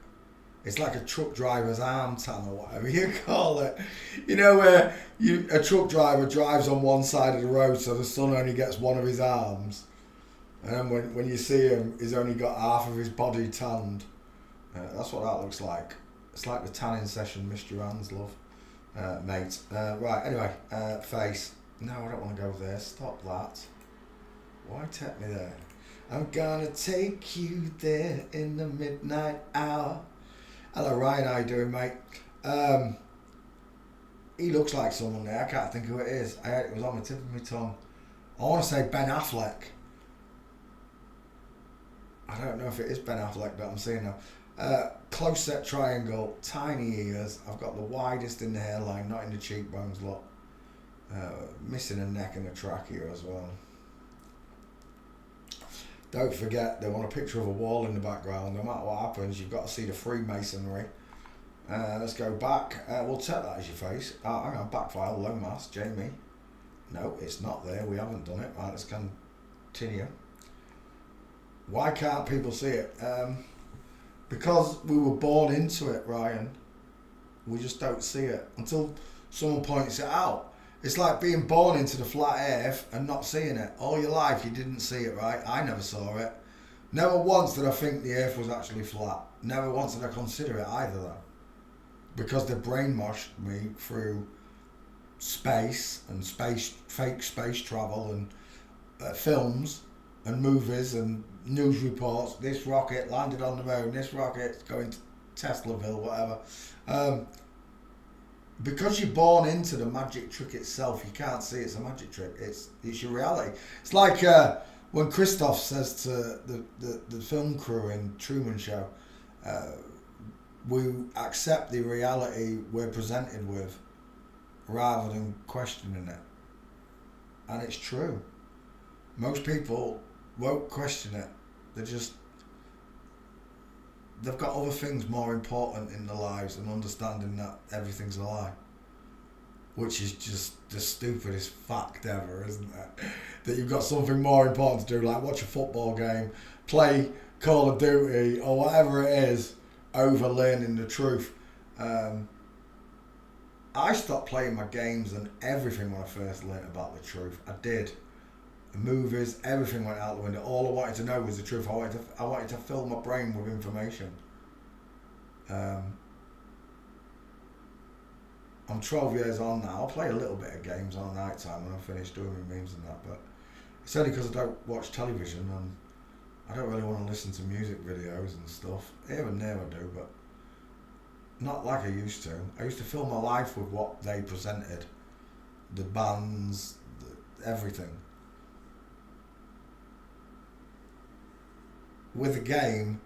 it's like a truck driver's arm tan or whatever you call it. You know where a truck driver drives on one side of the road, so the sun only gets one of his arms, and then when you see him, he's only got half of his body tanned. That's what that looks like. It's like the tanning session missed your hands, love. Mate. Right, anyway, face. No, I don't want to go there. Stop that. Why take me there? I'm gonna take you there in the midnight hour. Hello, Ryan. How you doing, mate? He looks like someone there. I can't think who it is. It was on the tip of my tongue. I want to say Ben Affleck. I don't know if it is Ben Affleck, but I'm seeing now. Close set triangle, tiny ears. I've got the widest in the hairline, not in the cheekbones, look. Missing a neck and a trachea as well. Don't forget, they want a picture of a wall in the background. No matter what happens, you've got to see the Freemasonry. Let's go back. We'll take that as your face. Hang on, back file, Lomas, Jamie. No, it's not there. We haven't done it. Right, let's continue. Why can't people see it? Because we were born into it, Ryan. We just don't see it until someone points it out. It's like being born into the flat earth and not seeing it. All your life you didn't see it, right? I never saw it. Never once did I think the earth was actually flat. Never once did I consider it either, though. because they brainwashed me through space and fake space travel and films and movies and news reports. This rocket landed on the moon. This rocket's going to Teslaville, whatever. Because you're born into the magic trick itself, you can't see it's a magic trick. It's your reality. It's like when Christof says to the film crew in Truman Show, we accept the reality we're presented with rather than questioning it. And it's true. Most people won't question it. They've got other things more important in their lives than understanding that everything's a lie. Which is just the stupidest fact ever, isn't it? That you've got something more important to do, like watch a football game, play Call of Duty, or whatever it is, over learning the truth. I stopped playing my games and everything when I first learned about the truth. I did. The movies, everything went out the window. All I wanted to know was the truth. I wanted to fill my brain with information. I'm 12 years on now. I'll play a little bit of games on night time when I'm finished doing my memes and that, but it's only because I don't watch television and I don't really want to listen to music videos and stuff. Here and there I do, but not like I used to. I used to fill my life with what they presented. The bands, everything. With a game,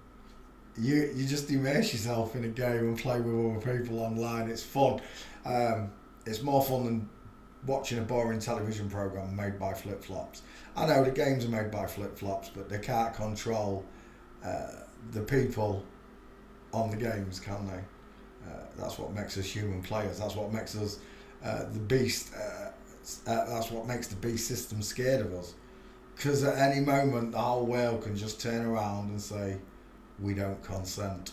you just immerse yourself in a game and play with other people online. It's fun. It's more fun than watching a boring television program made by flip-flops. I know the games are made by flip-flops, but they can't control the people on the games, can they? That's what makes us human players. That's what makes us the beast. That's what makes the beast system scared of us. Because at any moment, the whole world can just turn around and say, we don't consent.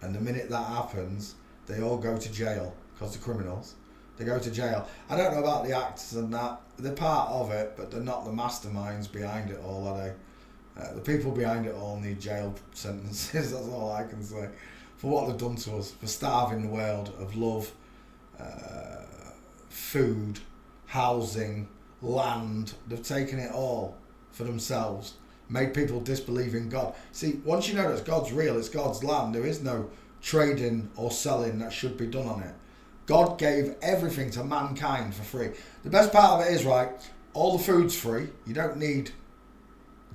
And the minute that happens, they all go to jail, because they're criminals. They go to jail. I don't know about the actors and that. They're part of it, but they're not the masterminds behind it all, are they? The people behind it all need jail sentences, that's all I can say. For what they've done to us, for starving the world of love, food, housing, land. They've taken it all for themselves, made people disbelieve in God. See, once you know that God's real, it's God's land, there is no trading or selling that should be done on it. God gave everything to mankind for free. The best part of it is, right, all the food's free. You don't need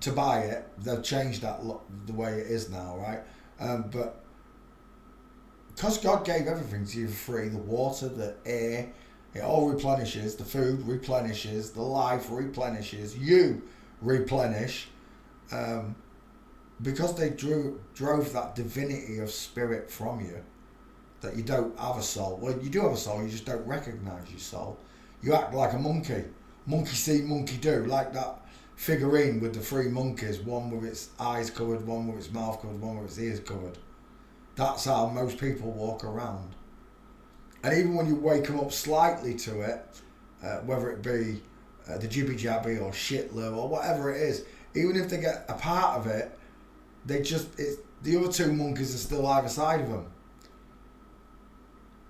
to buy it. They've changed that the way it is now, right? But because God gave everything to you for free, the water, the air, it all replenishes, the food replenishes, the life replenishes, you replenish, because they drove that divinity of spirit from you, that you don't have a soul. Well, you do have a soul, you just don't recognise your soul. You act like a monkey. Monkey see, monkey do. Like that figurine with the three monkeys, one with its eyes covered, one with its mouth covered, one with its ears covered. That's how most people walk around. And even when you wake them up slightly to it, whether it be the jibby jabby or shitler or whatever it is, even if they get a part of it, the other two monkeys are still either side of them.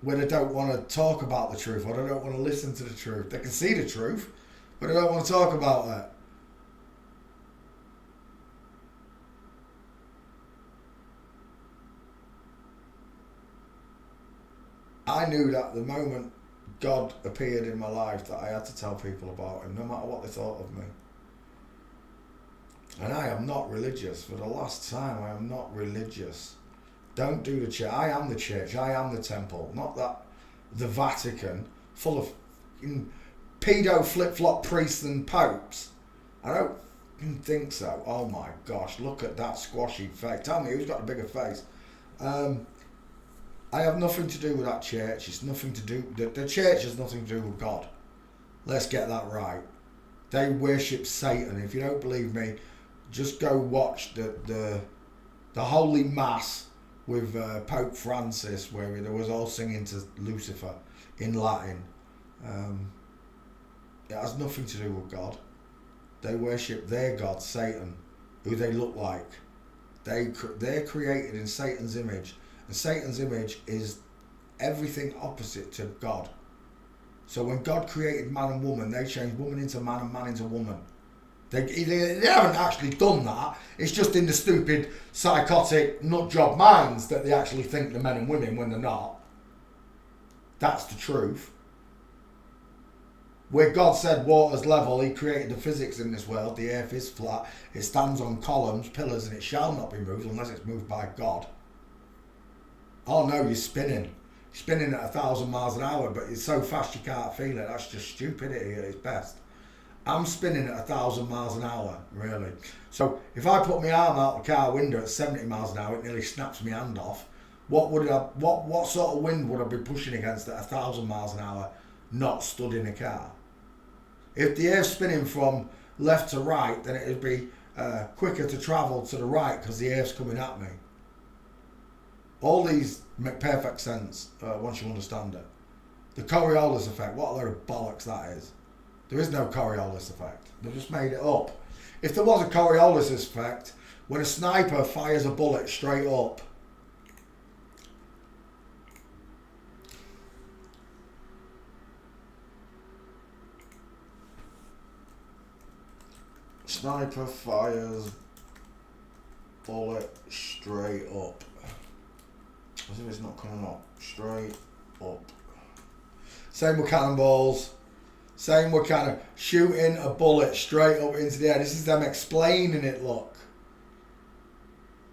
Where they don't want to talk about the truth, or they don't want to listen to the truth. They can see the truth, but they don't want to talk about it. I knew that the moment God appeared in my life that I had to tell people about him, no matter what they thought of me. And I am not religious. For the last time, I am not religious. Don't do the church. I am the church. I am the temple. Not that the Vatican, full of pedo flip-flop priests and popes. I don't think so. Oh my gosh, look at that squashy face. Tell me who's got a bigger face. I have nothing to do with that church. It's nothing to do. The church has nothing to do with God. Let's get that right. They worship Satan. If you don't believe me, just go watch the Holy Mass with Pope Francis, where they was all singing to Lucifer in Latin. It has nothing to do with God. They worship their god, Satan, who they look like. They're created in Satan's image. And Satan's image is everything opposite to God. So when God created man and woman, they changed woman into man and man into woman. They haven't actually done that. It's just in the stupid, psychotic, nutjob minds that they actually think they're men and women when they're not. That's the truth. Where God said water's level, he created the physics in this world. The earth is flat. It stands on columns, pillars, and it shall not be moved unless it's moved by God. Oh no, you're spinning. Spinning at 1,000 miles an hour, but it's so fast you can't feel it. That's just stupidity at its best. I'm spinning at 1,000 miles an hour, really. So if I put my arm out the car window at 70 miles an hour, it nearly snaps my hand off. What sort of wind would I be pushing against at 1,000 miles an hour, not stood in a car? If the air's spinning from left to right, then it'd be quicker to travel to the right because the air's coming at me. All these make perfect sense once you understand it. The Coriolis effect, what a load of bollocks that is. There is no Coriolis effect. They've just made it up. If there was a Coriolis effect, when a sniper fires a bullet straight up, sniper fires bullet straight up. As if it's not coming up. Straight up. Same with cannonballs. Same with kind of shooting a bullet straight up into the air. This is them explaining it, look.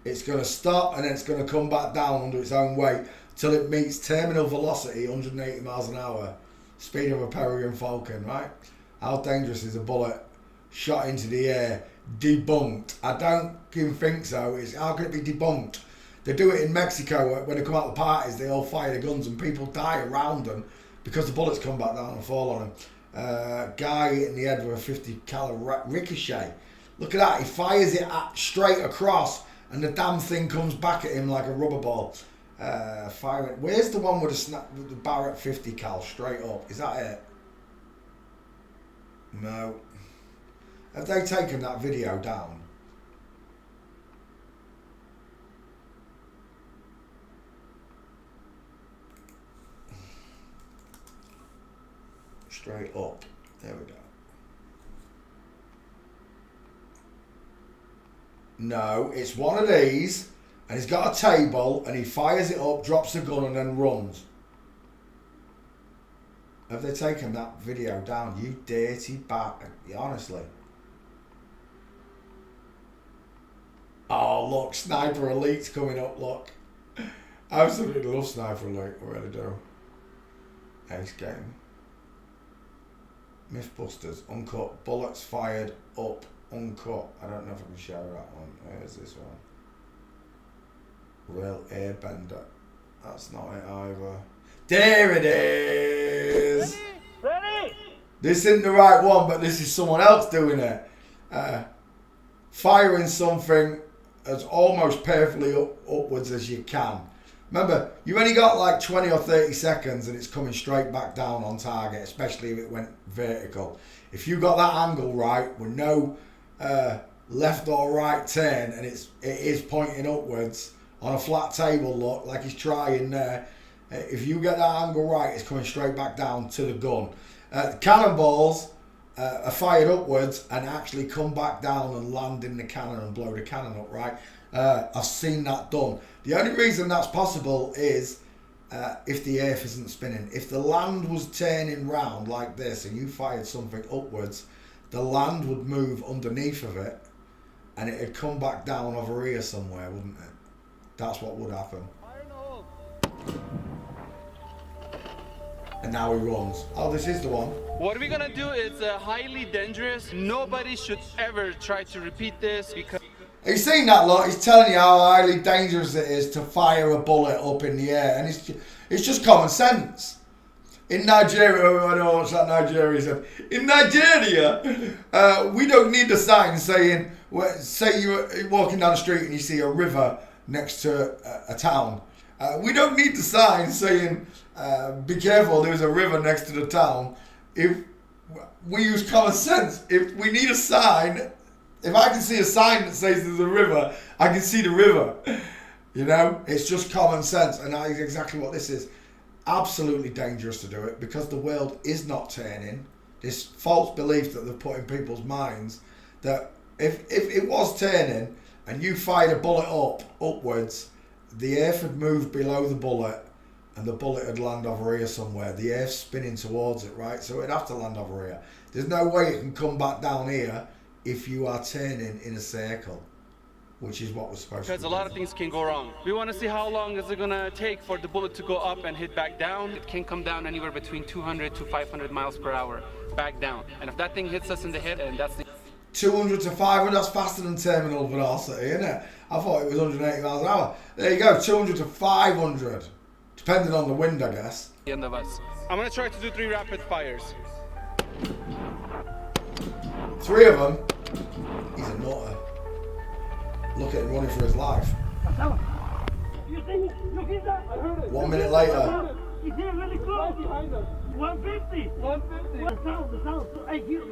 It's going to stop and then it's going to come back down under its own weight till it meets terminal velocity, 180 miles an hour. Speed of a Peregrine Falcon, right? How dangerous is a bullet shot into the air? Debunked. I don't even think so. How can it be debunked? They do it in Mexico when they come out the parties. They all fire the guns and people die around them because the bullets come back down and fall on them. Guy in the head with a 50 caliber ricochet. Look at that. He fires it straight across and the damn thing comes back at him like a rubber ball. Firing. Where's the one with the Barrett 50 cal straight up? Is that it? No. Have they taken that video down? Straight up. There we go. No, it's one of these, and he's got a table, and he fires it up, drops the gun, and then runs. Have they taken that video down? You dirty bat. Honestly. Oh, look, Sniper Elite's coming up, look. I absolutely love Sniper Elite, I really do. Ace game. Mythbusters, uncut, bullets fired up, uncut. I don't know if I can show that one. Where's this one? Real Airbender. That's not it either. There it is! Ready? This isn't the right one, but this is someone else doing it. Firing something as almost perfectly upwards as you can. Remember, you've only got like 20 or 30 seconds and it's coming straight back down on target, especially if it went vertical. If you got that angle right with no left or right turn and it is pointing upwards on a flat table, look, like he's trying there. If you get that angle right, it's coming straight back down to the gun. Cannonballs are fired upwards and actually come back down and land in the cannon and blow the cannon up, right? I've seen that done. The only reason that's possible is if the earth isn't spinning. If the land was turning round like this and you fired something upwards, the land would move underneath of it and it'd come back down over here somewhere, wouldn't it? That's what would happen. And now he runs. Oh, this is the one. What we're gonna do is highly dangerous. Nobody should ever try to repeat this because... Have you seen that lot? He's telling you how highly dangerous it is to fire a bullet up in the air. And it's just common sense. In Nigeria, I know what's that Nigeria said. In Nigeria, we don't need a sign saying, say you're walking down the street and you see a river next to a town. We don't need the sign saying, be careful, there's a river next to the town. If we use common sense, if we need a sign, if I can see a sign that says there's a river, I can see the river. You know, it's just common sense, and that is exactly what this is. absolutely dangerous to do it because the world is not turning. This false belief that they've put in people's minds that if it was turning and you fired a bullet upwards, the earth would move below the bullet and the bullet would land over here somewhere. The earth's spinning towards it, right? So it'd have to land over here. There's no way it can come back down here if you are turning in a circle, which is what we're supposed to do. Because a lot of things can go wrong. We want to see how long is it going to take for the bullet to go up and hit back down. It can come down anywhere between 200 to 500 miles per hour back down. And if that thing hits us in the head, and that's the 200 to 500, that's faster than terminal velocity, isn't it? I thought it was 180 miles an hour. There you go, 200 to 500, depending on the wind, I guess. end of us. I'm going to try to do 3 rapid fires. 3 of them. He's a nutter. Look at him running for his life. You see? You hear that? I heard it. 1 minute later. He's here really close. Right behind us. 150. 150. The sound. I hear.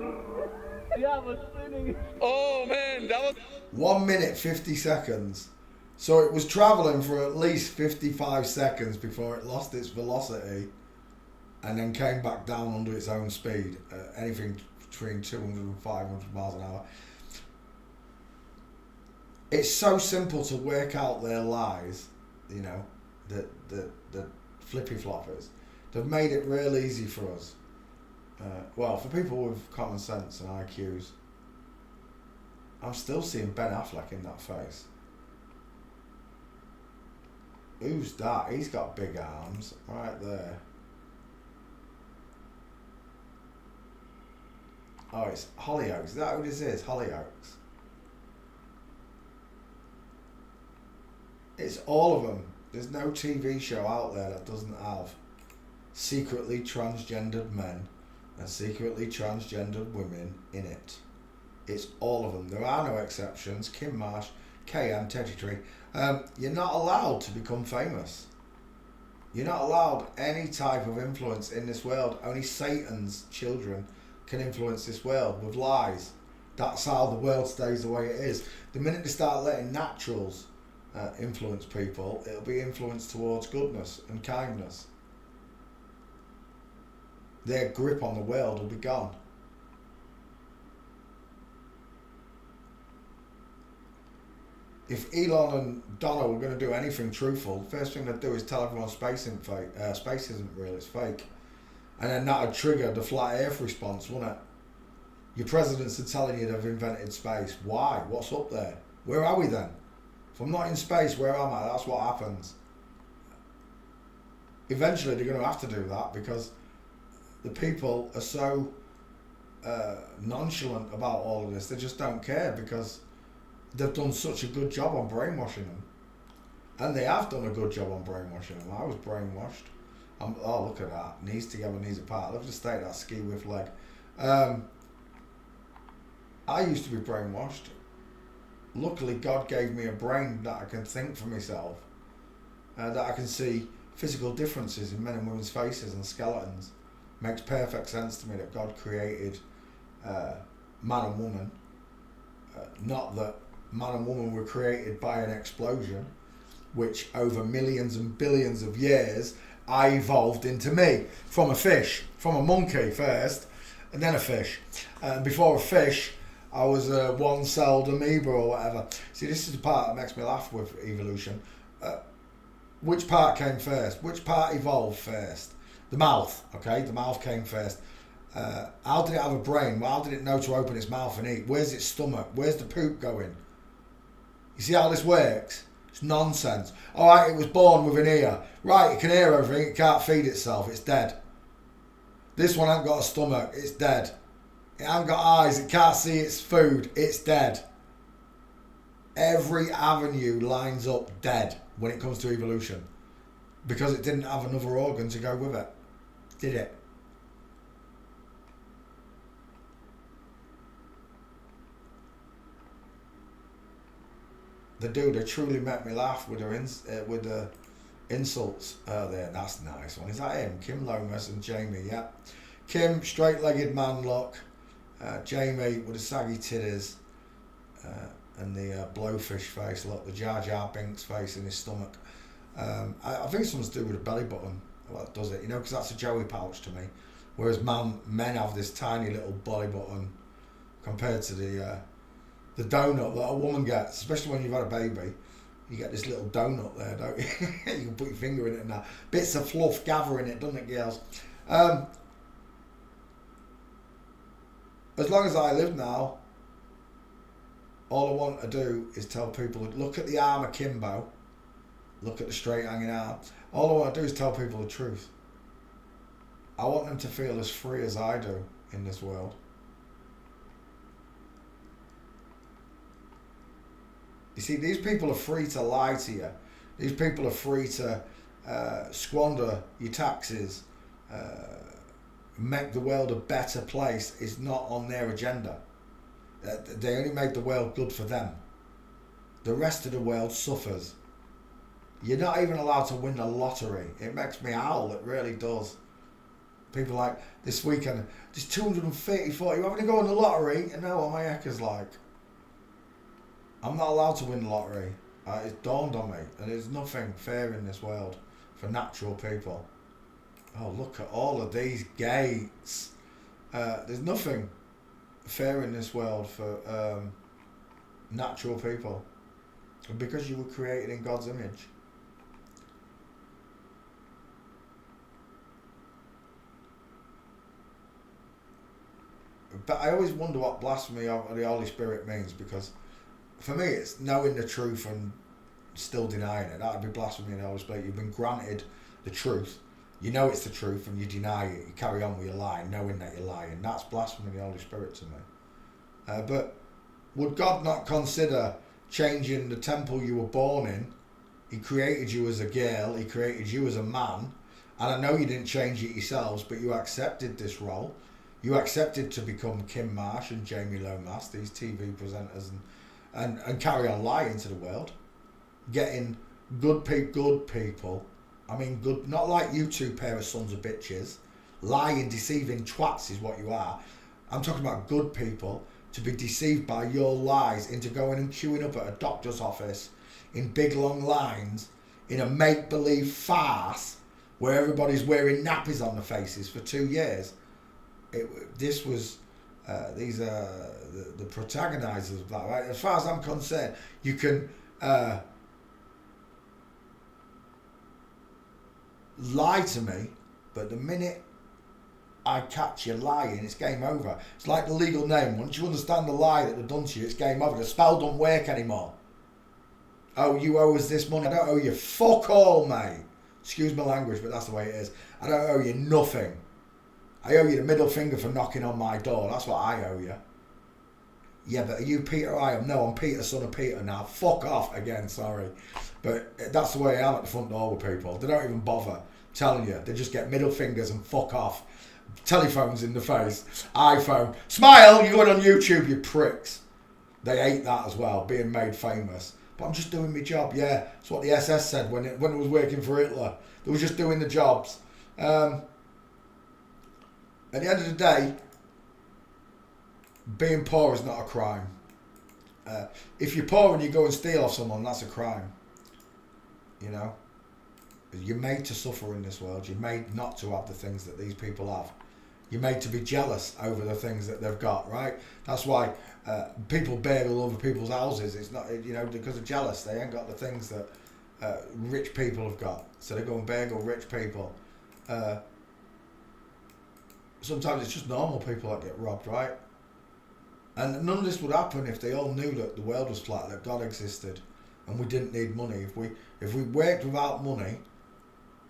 Yeah, we're spinning. Oh man, that was 1 minute 50 seconds. So it was travelling for at least 55 seconds before it lost its velocity and then came back down under its own speed, anything between 200 and 500 miles an hour. It's so simple to work out their lies, you know, the flippy floppers. They've made it real easy for us. Well, for people with common sense and IQs, I'm still seeing Ben Affleck in that face. Who's that? He's got big arms right there. Oh, it's Hollyoaks. Is that who this is? Hollyoaks. It's all of them. There's no TV show out there that doesn't have secretly transgendered men and secretly transgendered women in it. It's all of them. There are no exceptions. Kim Marsh, KM, Teddy Tree. You're not allowed to become famous. You're not allowed any type of influence in this world. Only Satan's children can influence this world with lies. That's how the world stays the way it is. The minute they start letting naturals influence people, it'll be influenced towards goodness and kindness. Their grip on the world will be gone. If Elon and Donald were going to do anything truthful, the first thing they'd do is tell everyone space isn't fake. Space isn't real, it's fake. And then that would trigger the flat earth response, wouldn't it? Your presidents are telling you they've invented space. Why? What's up there? Where are we then? If I'm not in space, where am I? That's what happens. Eventually they're going to have to do that because the people are so nonchalant about all of this. They just don't care because they've done such a good job on brainwashing them. And they have done a good job on brainwashing them. I was brainwashed. Oh, look at that. Knees together, knees apart. Look at the state of that ski with leg. I used to be brainwashed. Luckily, God gave me a brain that I can think for myself. That I can see physical differences in men and women's faces and skeletons. Makes perfect sense to me that God created man and woman. Not that man and woman were created by an explosion, which over millions and billions of years I evolved into me from a fish, from a monkey first, and then a fish. Before a fish, I was a one-celled amoeba or whatever. See, this is the part that makes me laugh with evolution. Which part came first? Which part evolved first? The mouth, okay? The mouth came first. How did it have a brain? How did it know to open its mouth and eat? Where's its stomach? Where's the poop going? You see how this works? It's nonsense. All right, it was born with an ear. Right, it can hear everything. It can't feed itself. It's dead. This one ain't got a stomach. It's dead. It ain't got eyes. It can't see its food. It's dead. Every avenue lines up dead when it comes to evolution because it didn't have another organ to go with it. Did it? The dude that truly made me laugh with the insults there. That's a nice one. Is that him? Kim Lomas and Jamie, yeah. Kim, straight-legged man look. Jamie with the saggy titties and the blowfish face look. The Jar Jar Binks face in his stomach. I think it's something to do with the belly button. Well, that does it, you know, because that's a Joey pouch to me. Whereas men have this tiny little belly button compared to the donut that a woman gets, especially when you've had a baby. You get this little donut there, don't you? You can put your finger in it and that. Bits of fluff gather in it, doesn't it, girls? As long as I live now, all I want to do is tell people, look at the arm akimbo, look at the straight hanging arm. All I want to do is tell people the truth. I want them to feel as free as I do in this world. You see, these people are free to lie to you. These people are free to squander your taxes, make the world a better place. Is not on their agenda. They only make the world good for them. The rest of the world suffers. You're not even allowed to win the lottery. It makes me howl, it really does. People like, this weekend, there's 234, you having to go on the lottery? And now what my heck is like. I'm not allowed to win the lottery. It's dawned on me. And there's nothing fair in this world for natural people. Oh, look at all of these gates. There's nothing fair in this world for natural people. Because you were created in God's image. But I always wonder what blasphemy of the Holy Spirit means, because for me it's knowing the truth and still denying it. That would be blasphemy of the Holy Spirit. You've been granted the truth. You know it's the truth and you deny it. You carry on with your lie, knowing that you're lying. That's blasphemy of the Holy Spirit to me. But would God not consider changing the temple you were born in? He created you as a girl. He created you as a man. And I know you didn't change it yourselves, but you accepted this role. You accepted to become Kim Marsh and Jamie Lomas, these TV presenters, and carry on lying to the world. Getting good people. I mean, good, not like you two pair of sons of bitches. Lying, deceiving twats is what you are. I'm talking about good people to be deceived by your lies into going and queuing up at a doctor's office in big long lines in a make-believe farce where everybody's wearing nappies on their faces for 2 years. These are the protagonizers of that, right? As far as I'm concerned, you can lie to me, but the minute I catch you lying, it's game over. It's like the legal name. Once you understand the lie that they've done to you, it's game over. The spell don't work anymore. Oh, you owe us this money. I don't owe you fuck all, mate. Excuse my language, but that's the way it is. I don't owe you nothing. I owe you the middle finger for knocking on my door. That's what I owe you. Yeah, but are you Peter I am? No, I'm Peter, son of Peter now. Fuck off again, sorry. But that's the way I am at the front door with people. They don't even bother. I'm telling you. They just get middle fingers and fuck off. Telephones in the face. iPhone. Smile, you're going on YouTube, you pricks. They hate that as well, being made famous. But I'm just doing my job, yeah. That's what the SS said when it was working for Hitler. They were just doing the jobs. At the end of the day, being poor is not a crime. If you're poor and you go and steal off someone, that's a crime. You know? You're made to suffer in this world. You're made not to have the things that these people have. You're made to be jealous over the things that they've got, right? That's why people burgle other people's houses. It's not, you know, because they're jealous. They ain't got the things that rich people have got. So they go and burgle rich people. Sometimes it's just normal people that get robbed, right? And none of this would happen if they all knew that the world was flat, that God existed, and we didn't need money. If we worked without money,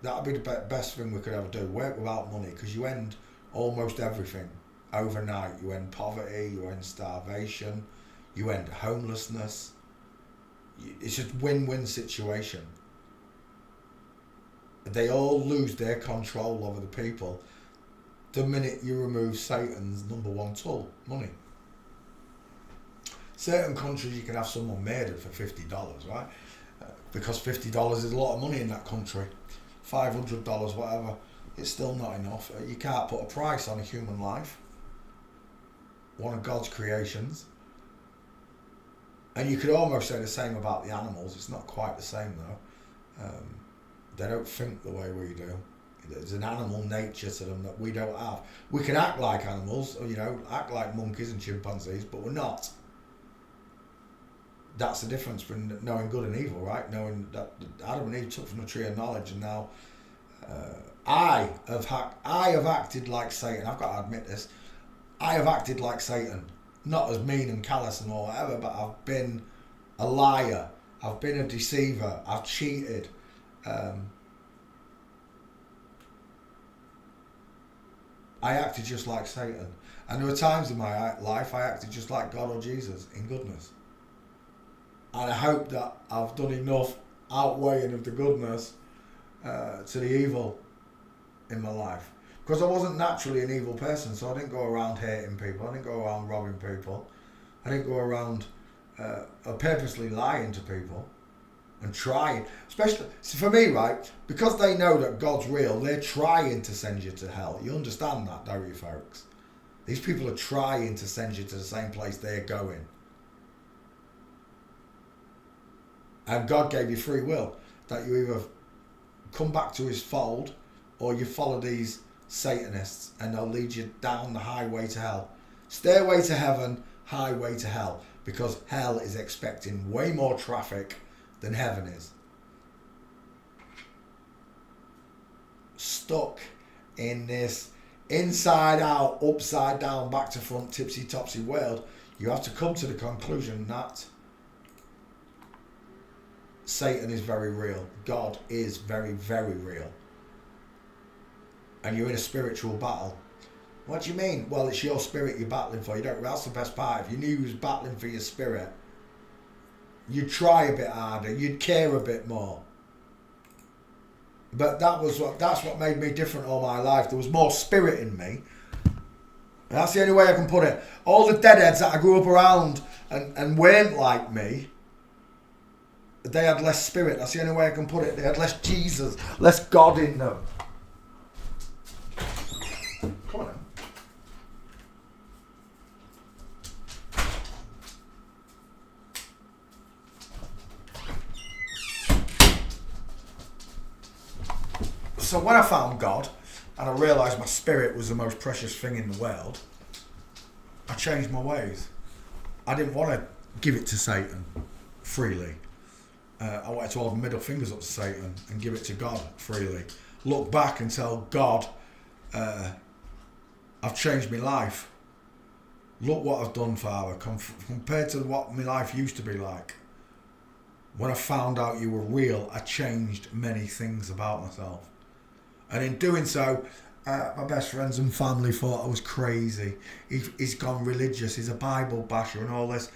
that would be the best thing we could ever do. Work without money, because you end almost everything overnight. You end poverty, you end starvation, you end homelessness. It's just win-win situation. They all lose their control over the people the minute you remove Satan's number one tool, money. Certain countries you can have someone murdered for $50, right? Because $50 is a lot of money in that country. $500, whatever. It's still not enough. You can't put a price on a human life. One of God's creations. And you could almost say the same about the animals. It's not quite the same though. They don't think the way we do. There's an animal nature to them that we don't have. We can act like animals, or, act like monkeys and chimpanzees, but we're not. That's the difference between knowing good and evil, right? Knowing that Adam and Eve took from the tree of knowledge, and now I have acted like Satan. I've got to admit this. I have acted like Satan, not as mean and callous and all whatever, but I've been a liar. I've been a deceiver. I've cheated. I acted just like Satan. And there were times in my life I acted just like God or Jesus in goodness. And I hope that I've done enough outweighing of the goodness to the evil in my life. Because I wasn't naturally an evil person, so I didn't go around hating people. I didn't go around robbing people. I didn't go around purposely lying to people and trying. Especially, for me, right, because they know that God's real, they're trying to send you to hell. You understand that, don't you, folks? These people are trying to send you to the same place they're going. And God gave you free will, that you either come back to his fold or you follow these Satanists and they'll lead you down the highway to hell. Stairway to heaven, highway to hell, because hell is expecting way more traffic than heaven is. Stuck in this inside out, upside down, back to front, tipsy topsy world, you have to come to the conclusion that Satan is very real. God is very, very real. And you're in a spiritual battle. What do you mean? Well, it's your spirit you're battling for. That's the best part. If you knew you was battling for your spirit, you'd try a bit harder. You'd care a bit more. But that's what made me different all my life. There was more spirit in me. And that's the only way I can put it. All the deadheads that I grew up around and weren't like me, they had less spirit. That's the only way I can put it. They had less Jesus, less God in them. Come on now. So when I found God and I realised my spirit was the most precious thing in the world, I changed my ways. I didn't want to give it to Satan freely. I wanted to hold my middle fingers up to Satan and give it to God freely. Look back and tell God, I've changed my life. Look what I've done, Father, compared to what my life used to be like. When I found out you were real, I changed many things about myself. And in doing so, my best friends and family thought I was crazy. He's gone religious, he's a Bible basher and all this.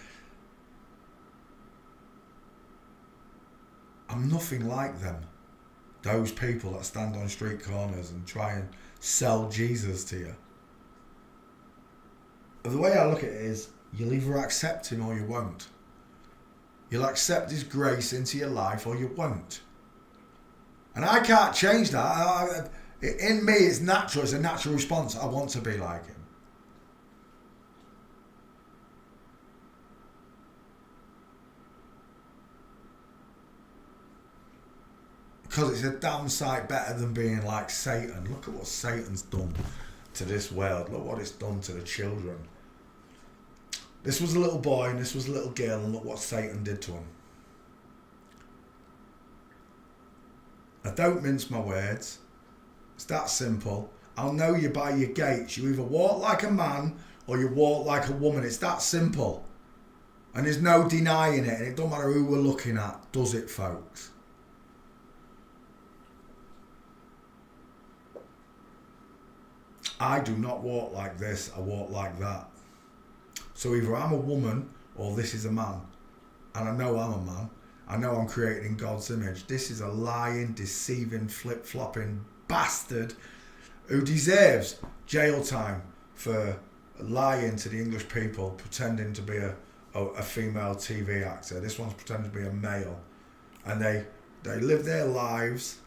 I'm nothing like them. Those people that stand on street corners and try and sell Jesus to you. The way I look at it is, you'll either accept him or you won't. You'll accept his grace into your life or you won't. And I can't change that. In me, it's natural. It's a natural response. I want to be like him. Because it's a damn sight better than being like Satan. Look at what Satan's done to this world. Look what it's done to the children. This was a little boy and this was a little girl, and look what Satan did to him. I don't mince my words. It's that simple. I'll know you by your gates. You either walk like a man or you walk like a woman. It's that simple. And there's no denying it. And it don't matter who we're looking at, does it, folks? I do not walk like this. I walk like that. So either I'm a woman or this is a man. And I know I'm a man. I know I'm created in God's image. This is a lying, deceiving, flip-flopping bastard who deserves jail time for lying to the English people, pretending to be a female TV actor. This one's pretending to be a male. And they live their lives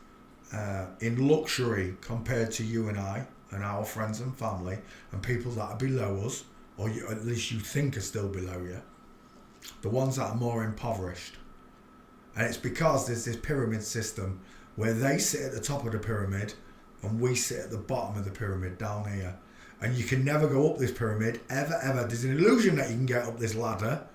in luxury compared to you and I and our friends and family and people that are below us, or at least you think are still below you. The ones that are more impoverished. And it's because there's this pyramid system where they sit at the top of the pyramid and we sit at the bottom of the pyramid down here. And you can never go up this pyramid, ever, ever. There's an illusion that you can get up this ladder,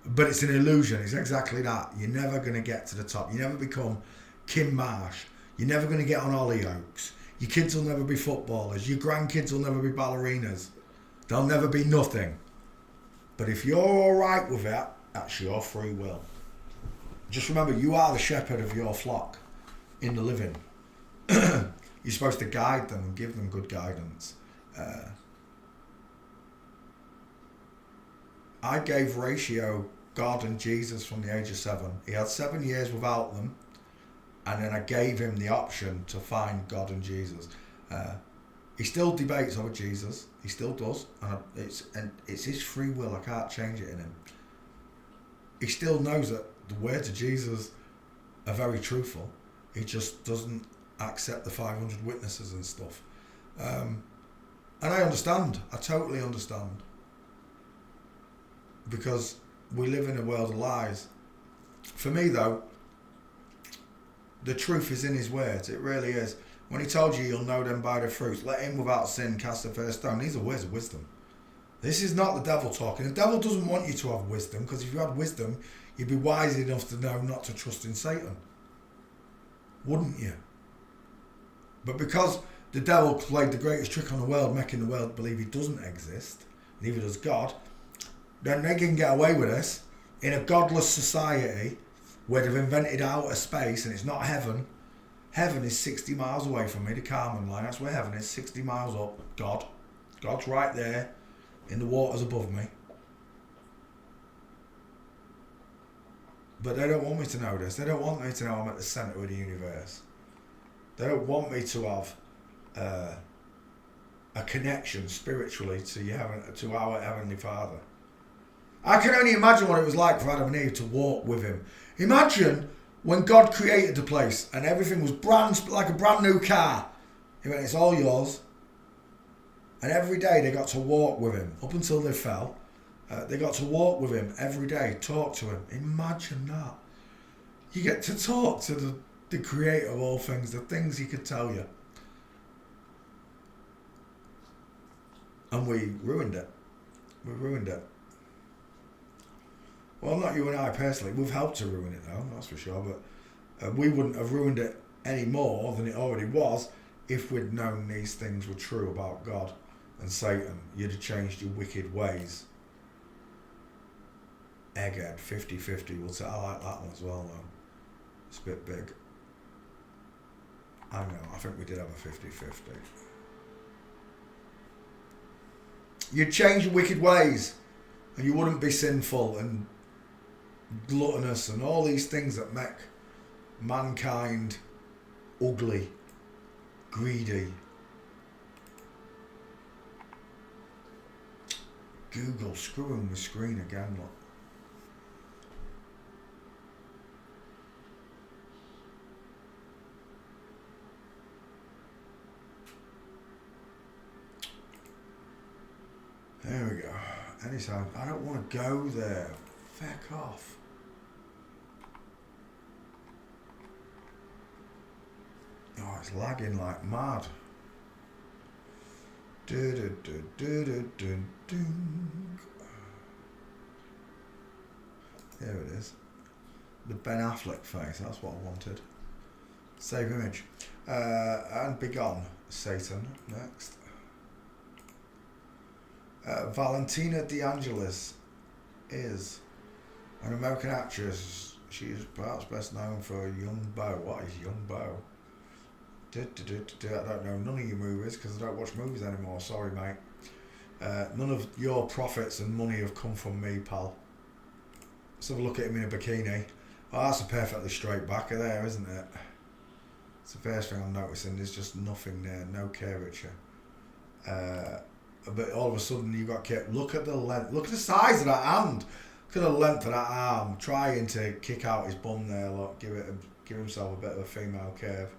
but it's an illusion. It's exactly that. You're never going to get to the top. You never become Kim Marsh. You're never going to get on Hollyoaks. Your kids will never be footballers. Your grandkids will never be ballerinas. They'll never be nothing. But if you're all right with that, that's your free will. Just remember, you are the shepherd of your flock in the living. You're supposed to guide them and give them good guidance. I gave Ratio God and Jesus from the age of 7. He had 7 years without them, and then I gave him the option to find God and Jesus. He still debates over Jesus. He still does, and it's his free will. I can't change it in him. He still knows that the words of Jesus are very truthful. He just doesn't accept the 500 witnesses and stuff. And I understand. I totally understand. Because we live in a world of lies. For me, though, the truth is in his words. It really is. When he told you you'll know them by their fruits, let him without sin cast the first stone. These are words of wisdom. This is not the devil talking. The devil doesn't want you to have wisdom, because if you had wisdom, you'd be wise enough to know not to trust in Satan. Wouldn't you? But because the devil played the greatest trick on the world, making the world believe he doesn't exist, neither does God, then they can get away with this in a godless society where they've invented outer space and it's not heaven. Heaven is 60 miles away from me, the Kármán line. That's where heaven is, 60 miles up. God's right there in the waters above me. But they don't want me to know this. They don't want me to know I'm at the centre of the universe. They don't want me to have a connection spiritually to our Heavenly Father. I can only imagine what it was like for Adam and Eve to walk with him. Imagine when God created the place and everything was like a brand new car. He went, it's all yours. And every day they got to walk with him up until they fell. They got to walk with him every day, talk to him. Imagine that. You get to talk to the creator of all things, the things he could tell you. And we ruined it. We ruined it. Well, not you and I personally. We've helped to ruin it though, that's for sure. But we wouldn't have ruined it any more than it already was if we'd known these things were true about God and Satan. You'd have changed your wicked ways. Egghead, 50-50. We'll say, I like that one as well though. It's a bit big. I know, I think we did have a 50-50. You'd change your wicked ways and you wouldn't be sinful and gluttonous and all these things that make mankind ugly, greedy. Google screwing the screen again, look. There we go. Anytime. I don't want to go there. Feck off. Oh, it's lagging like mad. There it is. The Ben Affleck face, that's what I wanted. Save image. And begone, Satan. Next. Valentina DeAngelis is an American actress. She is perhaps best known for Young Beau. What is Young Beau? I don't know none of your movies because I don't watch movies anymore. Sorry, mate. None of your profits and money have come from me, pal. Let's have a look at him in a bikini. Oh, that's a perfectly straight backer there, isn't it? It's the first thing I'm noticing. There's just nothing there, no curvature. But all of a sudden you got kept. Look at the length. Look at the size of that hand. Look at the length of that arm. Trying to kick out his bum there. Look, give himself a bit of a female curve.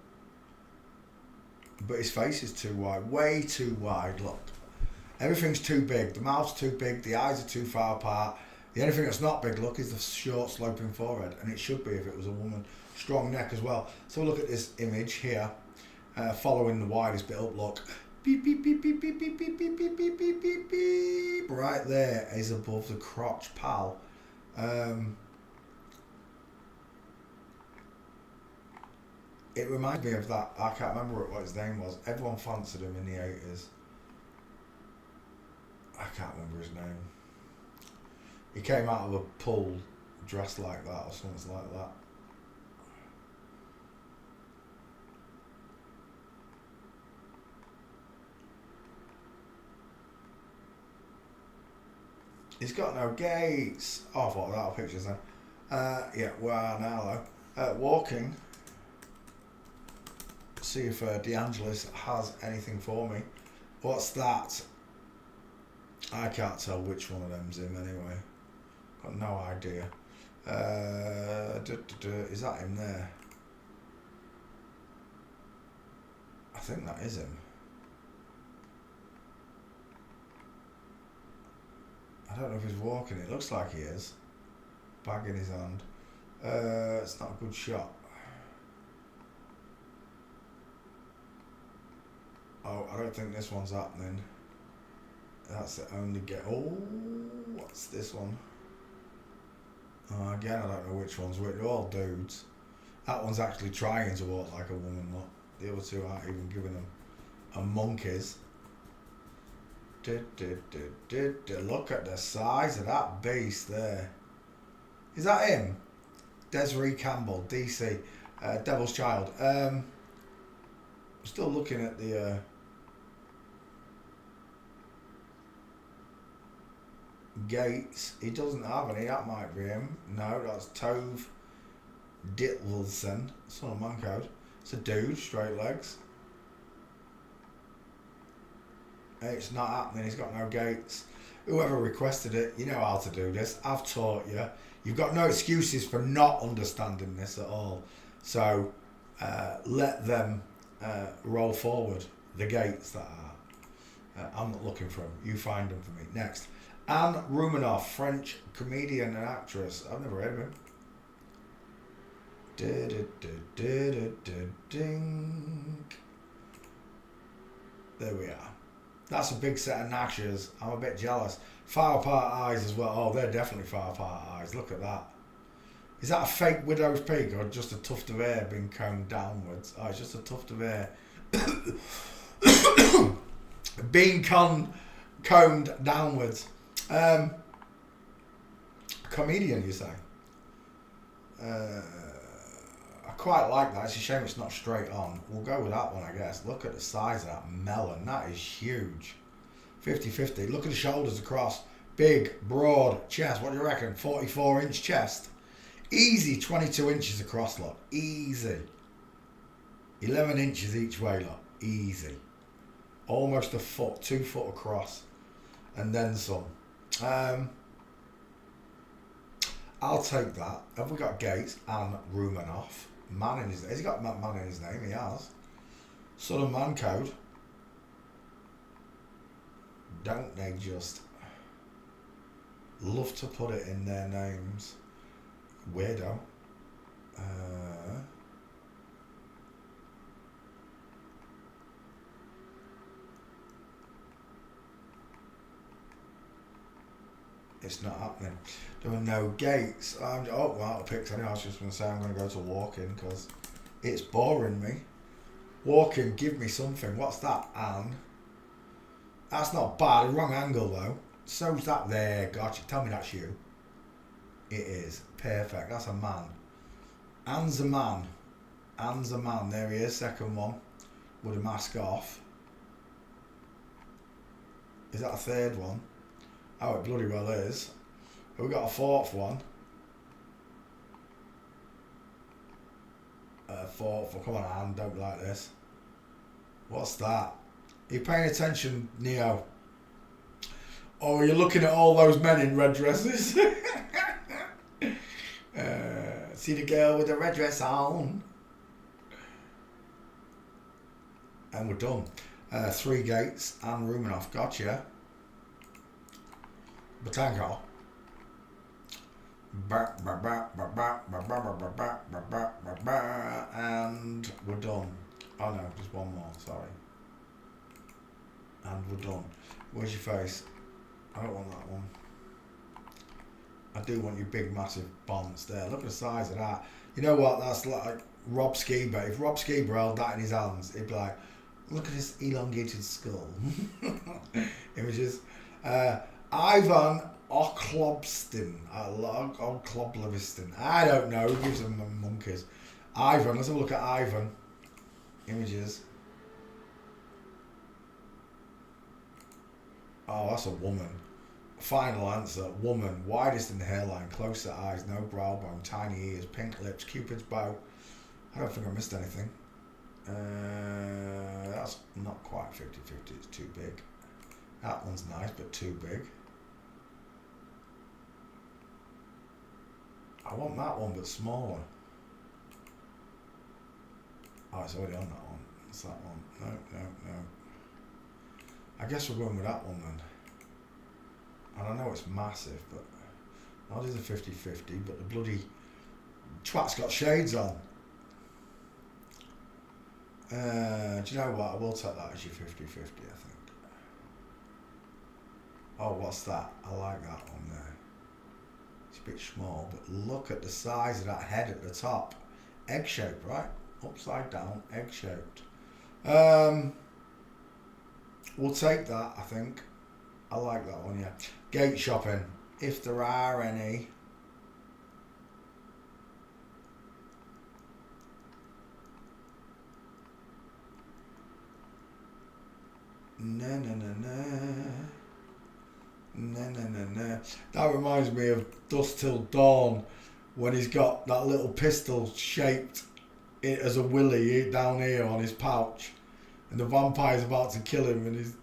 But his face is too wide. Way too wide. Look, everything's too big. The mouth's too big. The eyes are too far apart. The only thing that's not big, look, is the short sloping forehead, and it should be if it was a woman. Strong neck as well. So look at this image here. Following the widest bit up, look. Beep, beep, beep, beep, beep, beep, beep, beep, beep, beep, beep, beep, beep. Right there is above the crotch, pal. It reminds me of that. I can't remember what his name was. Everyone fancied him in the 80s. I can't remember his name. He came out of a pool dressed like that or something like that. He's got no gates. Oh, I thought that were pictures then. Yeah, we are now though. Walking. See if DeAngelis has anything for me. What's that? I can't tell which one of them's him anyway. Got no idea. Is that him there? I think that is him. I don't know if he's walking. It looks like he is. Bag in his hand. It's not a good shot. Oh, I don't think this one's happening. That's the only get. Oh, what's this one? Oh, again, I don't know which one's which. They're all dudes. That one's actually trying to walk like a woman. Look, the other two aren't even giving them a monkeys. Look at the size of that beast there. Is that him? Desiree Campbell, DC, Devil's Child. Still looking at the gates. He doesn't have any. That might be him. No, that's Tove Ditlevson. Son of man code. It's a dude, straight legs. It's not happening. He's got no gates. Whoever requested it, you know how to do this. I've taught you. You've got no excuses for not understanding this at all. So let them roll forward the gates that are. I'm not looking for them. You find them for me. Next. Anne Rumanoff, French comedian and actress. I've never heard of him. There we are. That's a big set of gnashes. I'm a bit jealous. Far apart eyes as well. Oh, they're definitely far apart eyes. Look at that. Is that a fake widow's peak or just a tuft of hair being combed downwards? Oh, it's just a tuft of hair being combed downwards. Comedian, you say? I quite like that. It's a shame it's not straight on. We'll go with that one, I guess. Look at the size of that melon. That is huge. 50-50. Look at the shoulders across. Big, broad chest. What do you reckon? 44-inch chest. Easy 22 inches across, look. Easy. 11 inches each way, look. Easy. Almost a foot, 2 foot across. And then some. I'll take that. Have we got Gates and Rumanoff? Man in his, has he got man in his name? He has. Son of man code. Don't they just love to put it in their names? Weirdo. It's not happening. There are no gates. Oh, well, out of pics anyway. I was just going to say I'm going to go to walking because it's boring me. Walking, give me something. What's that, Anne? That's not bad. Wrong angle though. So's that there. Gotcha. Tell me that's you. It is. Perfect. That's a man. Anne's a man. Anne's a man. There he is. Second one. With a mask off. Is that a third one? Oh, it bloody well is. Have we got a fourth one? Fourth one. Come on, Anne. Don't be like this. What's that? Are you paying attention, Neo? Or are you looking at all those men in red dresses? See the girl with the red dress on. And we're done. 3 gates and Rumanoff. Gotcha. Batango. And we're done. Oh no, just one more, sorry. And we're done. Where's your face? I don't want that one. I do want your big massive bonds there. Look at the size of that. You know what, that's like Rob Skiba. If Rob Skiba held that in his hands, he'd be like, look at this elongated skull. Images. Ivan Oklobstin. Oklobstin. I don't know. Who gives them the monkeys? Ivan. Let's have a look at Ivan. Images. Oh, that's a woman. Final answer. Woman. Widest in the hairline. Closer eyes. No brow bone. Tiny ears. Pink lips. Cupid's bow. I don't think I missed anything. That's not quite 50-50. It's too big. That one's nice, but too big. I want that one, but smaller. Oh, it's already on that one. What's that one? No. I guess we're going with that one then. And I know it's massive, but that is a 50-50, but the bloody twat's got shades on. Do you know what? I will take that as your 50-50, I think. Oh, what's that? I like that one there. It's a bit small, but look at the size of that head at the top. Egg-shaped, right? Upside down, egg-shaped. We'll take that, I think. I like that one, yeah. Gate shopping, if there are any. That reminds me of Dusk Till Dawn, when he's got that little pistol shaped as a willy down here on his pouch, and the vampire's about to kill him, and his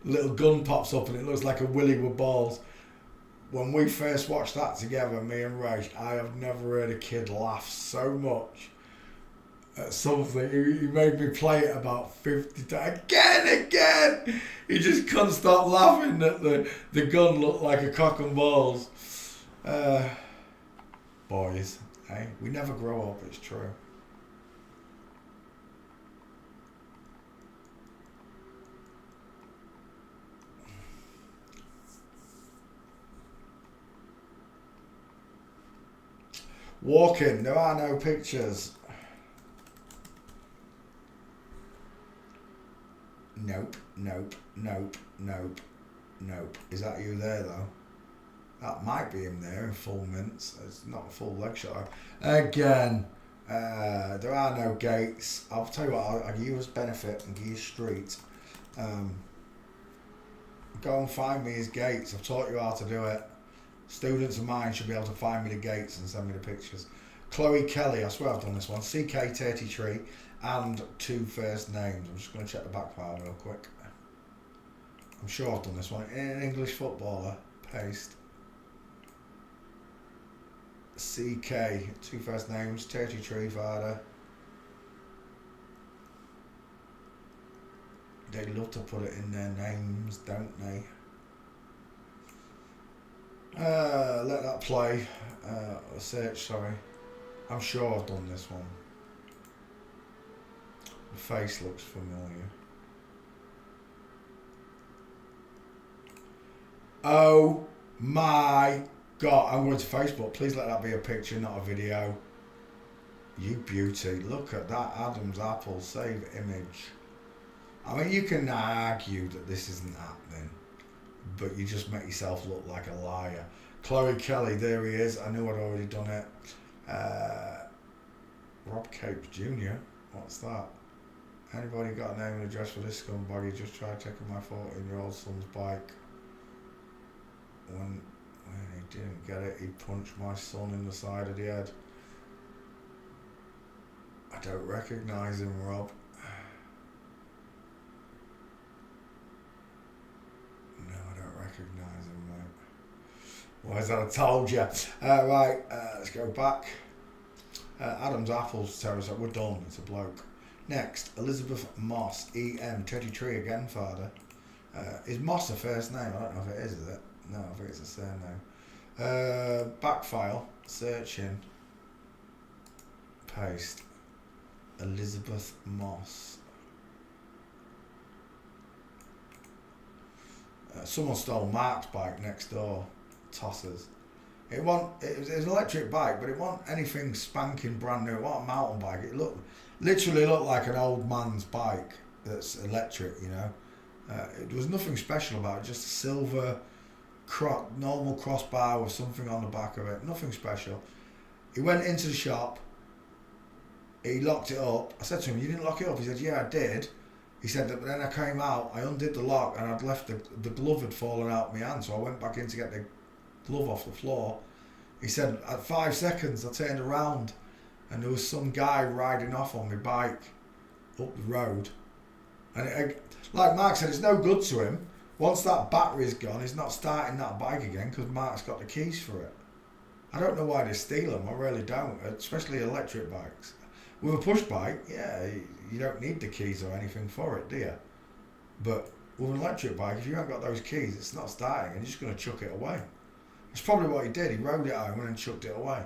little gun pops up and it looks like a willy with balls. When we first watched that together, me and Raj, I have never heard a kid laugh so much at something. He made me play it about 50 times. Again! He just couldn't stop laughing that the gun looked like a cock and balls. Boys, hey, we never grow up, it's true. Walking, there are no pictures. Nope. Is that you there though? That might be him there in full mints. It's not a full leg shot. Again, there are no gates. I'll tell you what, I'll give you as benefit and give you street. Go and find me his gates. I've taught you how to do it. Students of mine should be able to find me the gates and send me the pictures. Chloe Kelly, I swear I've done this one. CK33 and 2 first names. I'm just going to check the back file real quick. I'm sure I've done this one. An English footballer. Paste. CK, 2 first names, 33 father. They love to put it in their names, don't they? Let that play. Search, sorry. I'm sure I've done this one. The face looks familiar. Oh my God. I'm going to Facebook. Please let that be a picture, not a video. You beauty. Look at that Adam's apple. Save image. I mean, you can argue that this isn't happening, but you just make yourself look like a liar. Chloe Kelly, there he is. I knew I'd already done it. Rob Capes Jr. What's that? Anybody got a name and address for this scumbag? He just tried taking my 14-year-old son's bike. When he didn't get it, he punched my son in the side of the head. I don't recognise him, Rob. No, I don't recognise him, mate. Why is that? I told you. Right, let's go back. Adam's Apples Terrace, we're done. It's a bloke. Next, Elizabeth Moss, EM, 33 again, father. Is Moss a first name? I don't know if it is it? No, I think it's a surname. Back file, searching, paste. Elizabeth Moss, Someone stole Mark's bike next door, Tossers. It was an electric bike, but it wasn't anything spanking brand new. It wasn't a mountain bike. It literally looked like an old man's bike that's electric, you know. It was nothing special about it, just a silver normal crossbar with something on the back of it. Nothing special. He went into the shop. He locked it up. I said to him, "You didn't lock it up?" He said, "Yeah, I did." He said that, but then I came out, I undid the lock, and I'd left the glove had fallen out my hand, so I went back in to get the glove off the floor. He said, at 5 seconds, I turned around, and there was some guy riding off on my bike up the road. And like Mark said, it's no good to him. Once that battery's gone, he's not starting that bike again because Mark's got the keys for it. I don't know why they steal them, I really don't, especially electric bikes. With a push bike, yeah, you don't need the keys or anything for it, do you? But with an electric bike, if you haven't got those keys, it's not starting and you're just going to chuck it away. That's probably what he did. He rode it home and then chucked it away.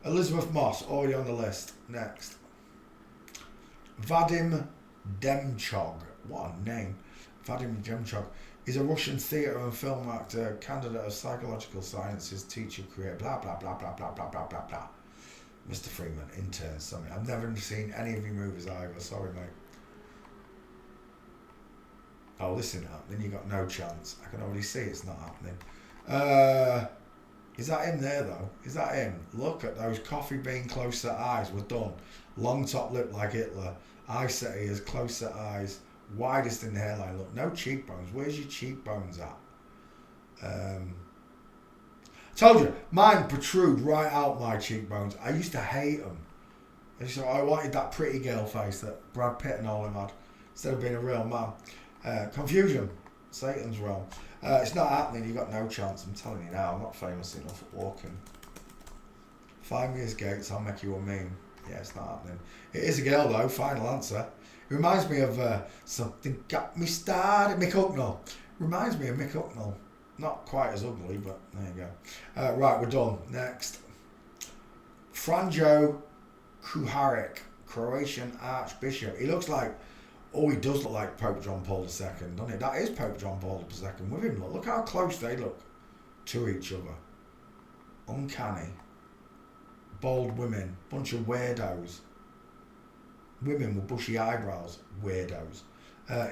Elizabeth Moss, already on the list. Next. Vadim Demchog. What a name. Vadim Demchog. He's a Russian theatre and film actor, candidate of psychological sciences, teacher career, blah, blah, blah, blah, blah, blah, blah, blah, blah. Mr. Freeman, intern, something. I've never seen any of your movies either. Sorry, mate. Oh, this isn't happening. You got no chance. I can already see it's not happening. Is that him there, though? Is that him? Look at those coffee bean close-set eyes. We're done. Long top lip like Hitler. Eye set ears, close-set eyes. Widest in the hairline. Look, no cheekbones. Where's your cheekbones at? Told you, mine protrude right out my cheekbones. I used to hate them. I wanted that pretty girl face that Brad Pitt and all them had, instead of being a real man. Confusion, Satan's realm. It's not happening, you got no chance, I'm telling you now, I'm not famous enough at walking. 5 years Gates, I'll make you a meme. Yeah, it's not happening. It is a girl though, final answer. It reminds me of Something Got Me Started, Mick Hucknall. Reminds me of Mick Hucknall. Not quite as ugly, but there you go. Right, we're done. Next. Franjo Kuharic, Croatian Archbishop. He looks like, he does look like Pope John Paul II, doesn't he? That is Pope John Paul II with him. Look how close they look to each other. Uncanny. Bald women. Bunch of weirdos. Women with bushy eyebrows. Weirdos.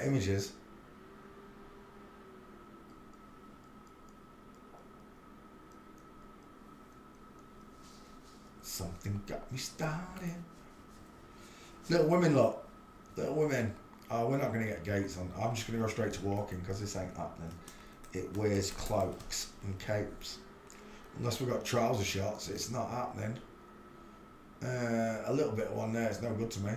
Images. Something got me started. Little women, look. Little women. Oh, we're not going to get Gates on. I'm just going to go straight to walking because this ain't happening. It wears cloaks and capes. Unless we've got trouser shots, it's not happening. A little bit of one there, it's no good to me.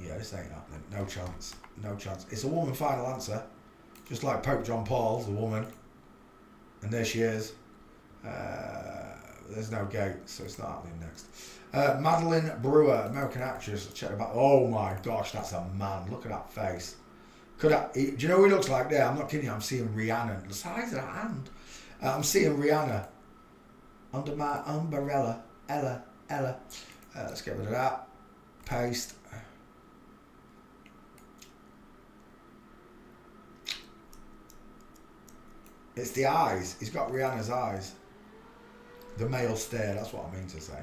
Yeah, this ain't happening. No chance. No chance. It's a woman final answer. Just like Pope John Paul's a woman. And there she is. There's no gate, so it's not happening next. Madeline Brewer, American actress. Check about. Oh my gosh, that's a man. Look at that face. Do you know what he looks like there? I'm not kidding you. I'm seeing Rihanna. The size of that hand. I'm seeing Rihanna under my umbrella. Ella. Let's get rid of that. Paste. It's the eyes. He's got Rihanna's eyes. The male stare, that's what I mean to say.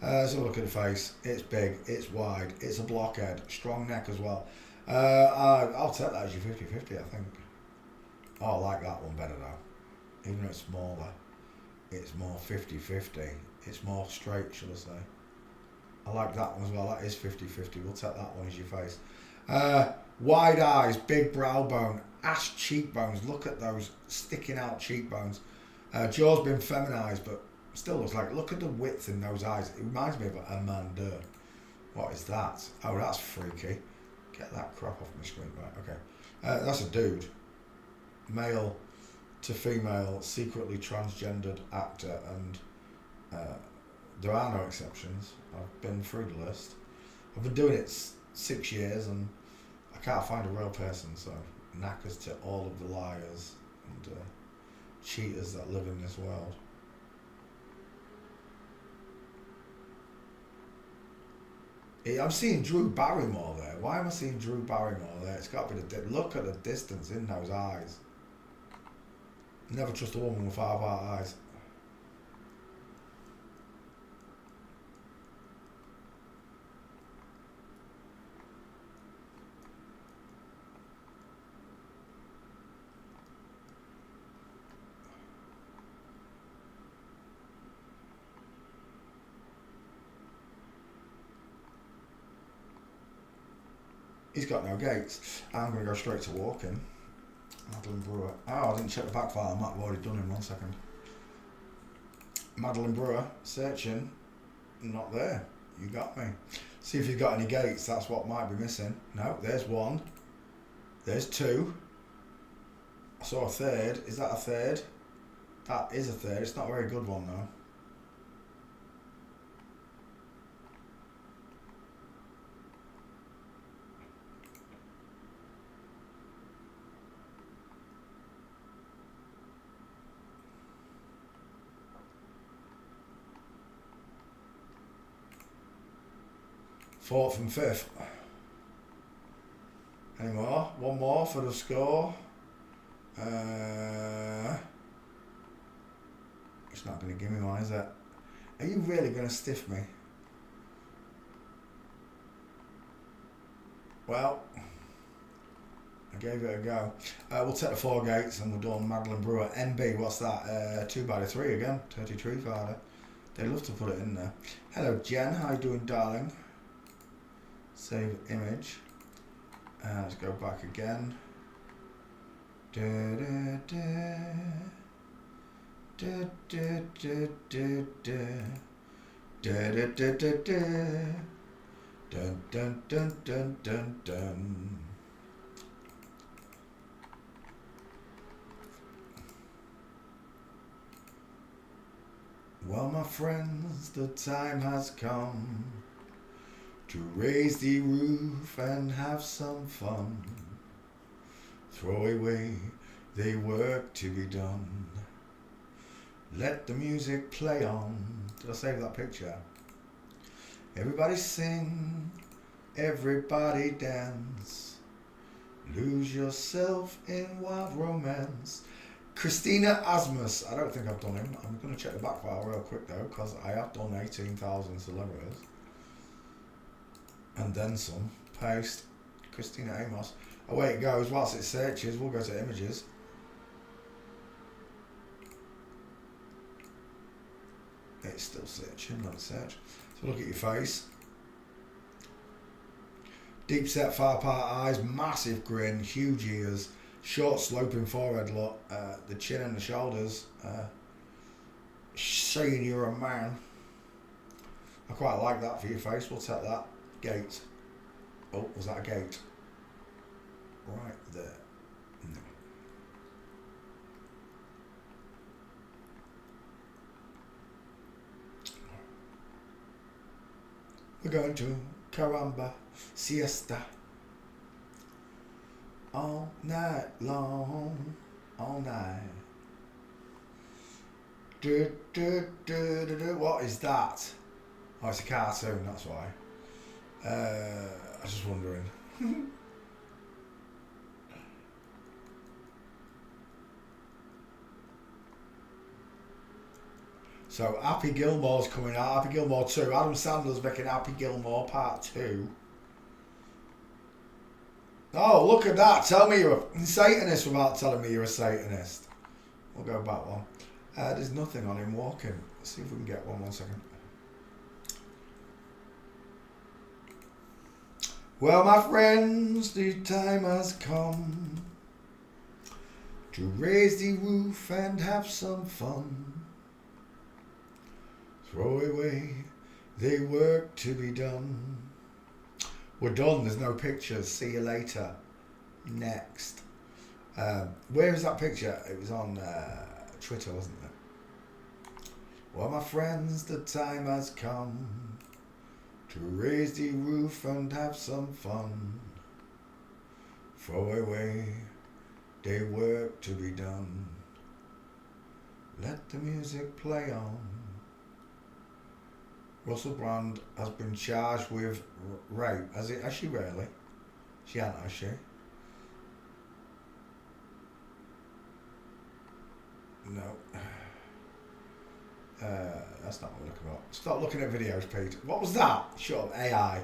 Let's have a look at the face. It's big, it's wide, it's a blockhead, strong neck as well. I'll take that as your 50-50, I think. Oh, I like that one better though. Even though it's smaller, it's more 50-50. It's more straight, shall I say. I like that one as well. That is 50-50. We'll take that one as your face. Wide eyes, big brow bone, ass cheekbones. Look at those sticking out cheekbones. Jaw's been feminized, but still looks like, look at the width in those eyes. It reminds me of Amanda. What is that? Oh, that's freaky. Get that crap off my screen. Right, okay. That's a dude. Male to female, secretly transgendered actor, and there are no exceptions. I've been through the list. I've been doing it 6 years and I can't find a real person, so knackers to all of the liars and cheaters that live in this world. I'm seeing Drew Barrymore there. Why am I seeing Drew Barrymore there? It's got to be look at the distance in those eyes. Never trust a woman with 5 heart eyes. He's got no gates. I'm going to go straight to walking. Madeline Brewer. Oh, I didn't check the back file. I might have already done in 1 second. Madeline Brewer, searching. Not there. You got me. See if you've got any gates. That's what might be missing. No, there's 1. There's 2. I saw a 3rd. Is that a 3rd? That is a 3rd. It's not a very good one though. Fourth and 5th. Any more? 1 more for the score. It's not going to give me one, is it? Are you really going to stiff me? Well, I gave it a go. We'll take the 4 gates and we're done. Madeline Brewer. NB, what's that? 2 by the 3 again. 33 father. They love to put it in there. Hello Jen, how you doing, darling? Save image. Let's go back again. Da, da, da. Da, da, da, da, da. Da, da, da, da, da. Dun, dun, dun, dun, dun, dun. Well, my friends, the time has come to raise the roof and have some fun. Throw away the work to be done. Let the music play on. Did I save that picture? Everybody sing, everybody dance. Lose yourself in wild romance. Christina Asmus. I don't think I've done him. I'm going to check the back file real quick though, because I have done 18,000 celebrities. And then some. Paste. Christina Amos. Away it goes. Whilst it searches, we'll go to images. It's still searching. Let's search. So look at your face. Deep set, far apart eyes, massive grin, huge ears, short sloping forehead look, the chin and the shoulders, saying you're a man. I quite like that for your face. We'll take that. Gate. Oh, was that a gate? Right there. No. We're going to Caramba Siesta all night long, all night. What is that? Oh, it's a cartoon, that's why. I was just wondering. So Happy Gilmore's coming out. Happy Gilmore 2. Adam Sandler's making Happy Gilmore Part 2. Oh, look at that. Tell me you're a Satanist without telling me you're a Satanist. We'll go back one. There's nothing on him walking. Let's see if we can get one. 1 second. Well, my friends, the time has come to raise the roof and have some fun. Throw away the work to be done. We're done. There's no pictures. See you later. Next. Where is that picture? It was on Twitter, wasn't it? Well, my friends, the time has come to raise the roof and have some fun. Throw away the work to be done. Let the music play on. Russell Brand has been charged with rape. Has she really? She hadn't, has she? No. That's not what we're looking at. Stop looking at videos, Pete. What was that? Shut up. AI.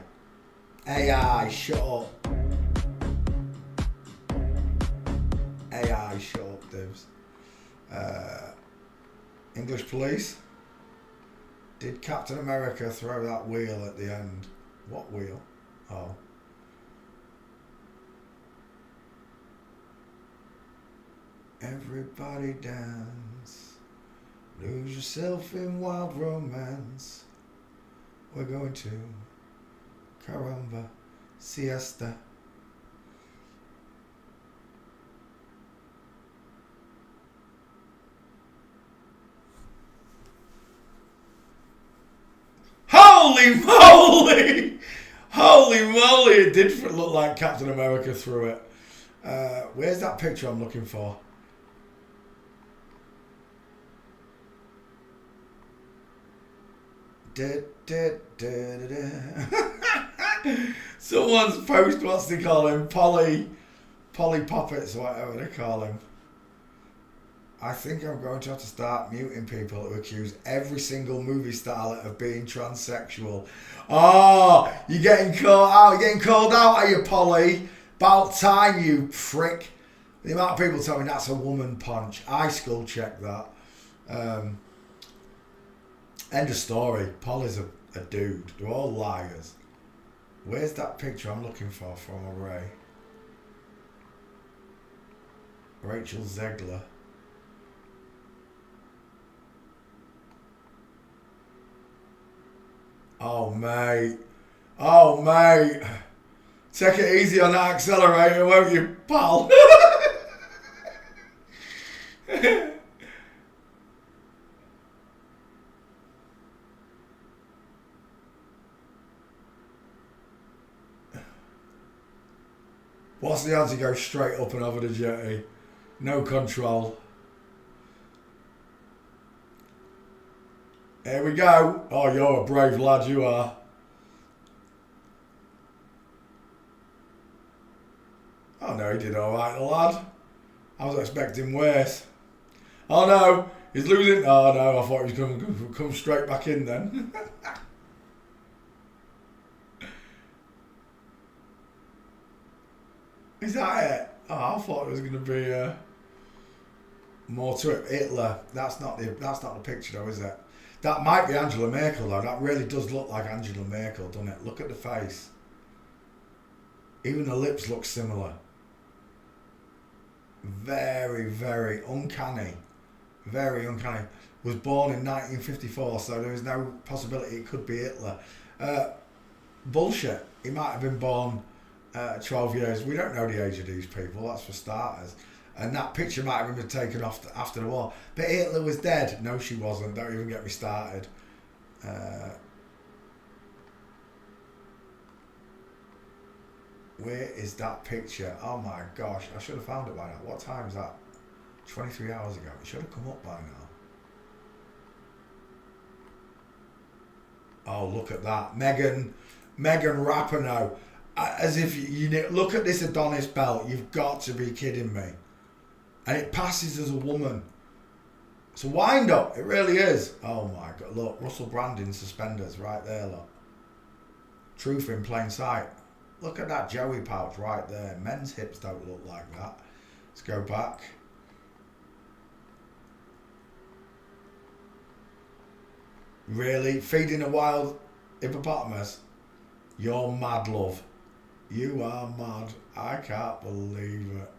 AI, shut up. AI, shut up, Divs. English police. Did Captain America throw that wheel at the end? What wheel? Oh. Everybody dance. Lose yourself in wild romance. We're going to Caramba Siesta. Holy moly! Holy moly! It did look like Captain America threw it. Where's that picture I'm looking for? Someone's post, what's they call him? Polly Poppets, whatever they call him. I think I'm going to have to start muting people who accuse every single movie starlet of being transsexual. Oh, you're getting called out. You're getting called out, are you, Polly? About time, you prick. The amount of people tell me that's a woman punch. I skull check that. End of story. Polly's a dude. They're all liars. Where's that picture I'm looking for from Array? Rachel Zegler. Oh, mate. Oh, mate. Take it easy on that accelerator, won't you, pal? What's the odds he goes straight up and over the jetty? No control. Here we go. Oh, you're a brave lad, you are. Oh no, he did alright, the lad. I was expecting worse. Oh no, he's losing. Oh no, I thought he was going to come straight back in then. Is that it? Oh, I thought there was going to be more to it. Hitler. That's not the picture though, is it? That might be Angela Merkel though. That really does look like Angela Merkel, doesn't it? Look at the face. Even the lips look similar. Very, very uncanny. Very uncanny. Was born in 1954, so there is no possibility it could be Hitler. Bullshit. He might have been born 12 years. We don't know the age of these people, that's for starters. And that picture might have been taken off after the war. But Hitler was dead. No, she wasn't. Don't even get me started. Where is that picture? Oh my gosh, I should have found it by now. What time is that? 23 hours ago. It should have come up by now. Oh, look at that. Megan Rapinoe. As if you look at this Adonis belt. You've got to be kidding me. And it passes as a woman. It's a wind up. It really is. Oh my God. Look, Russell Brand in suspenders right there, look. Truth in plain sight. Look at that Joey pouch right there. Men's hips don't look like that. Let's go back. Really? Feeding a wild hippopotamus? You're mad, love. You are mad. I can't believe it.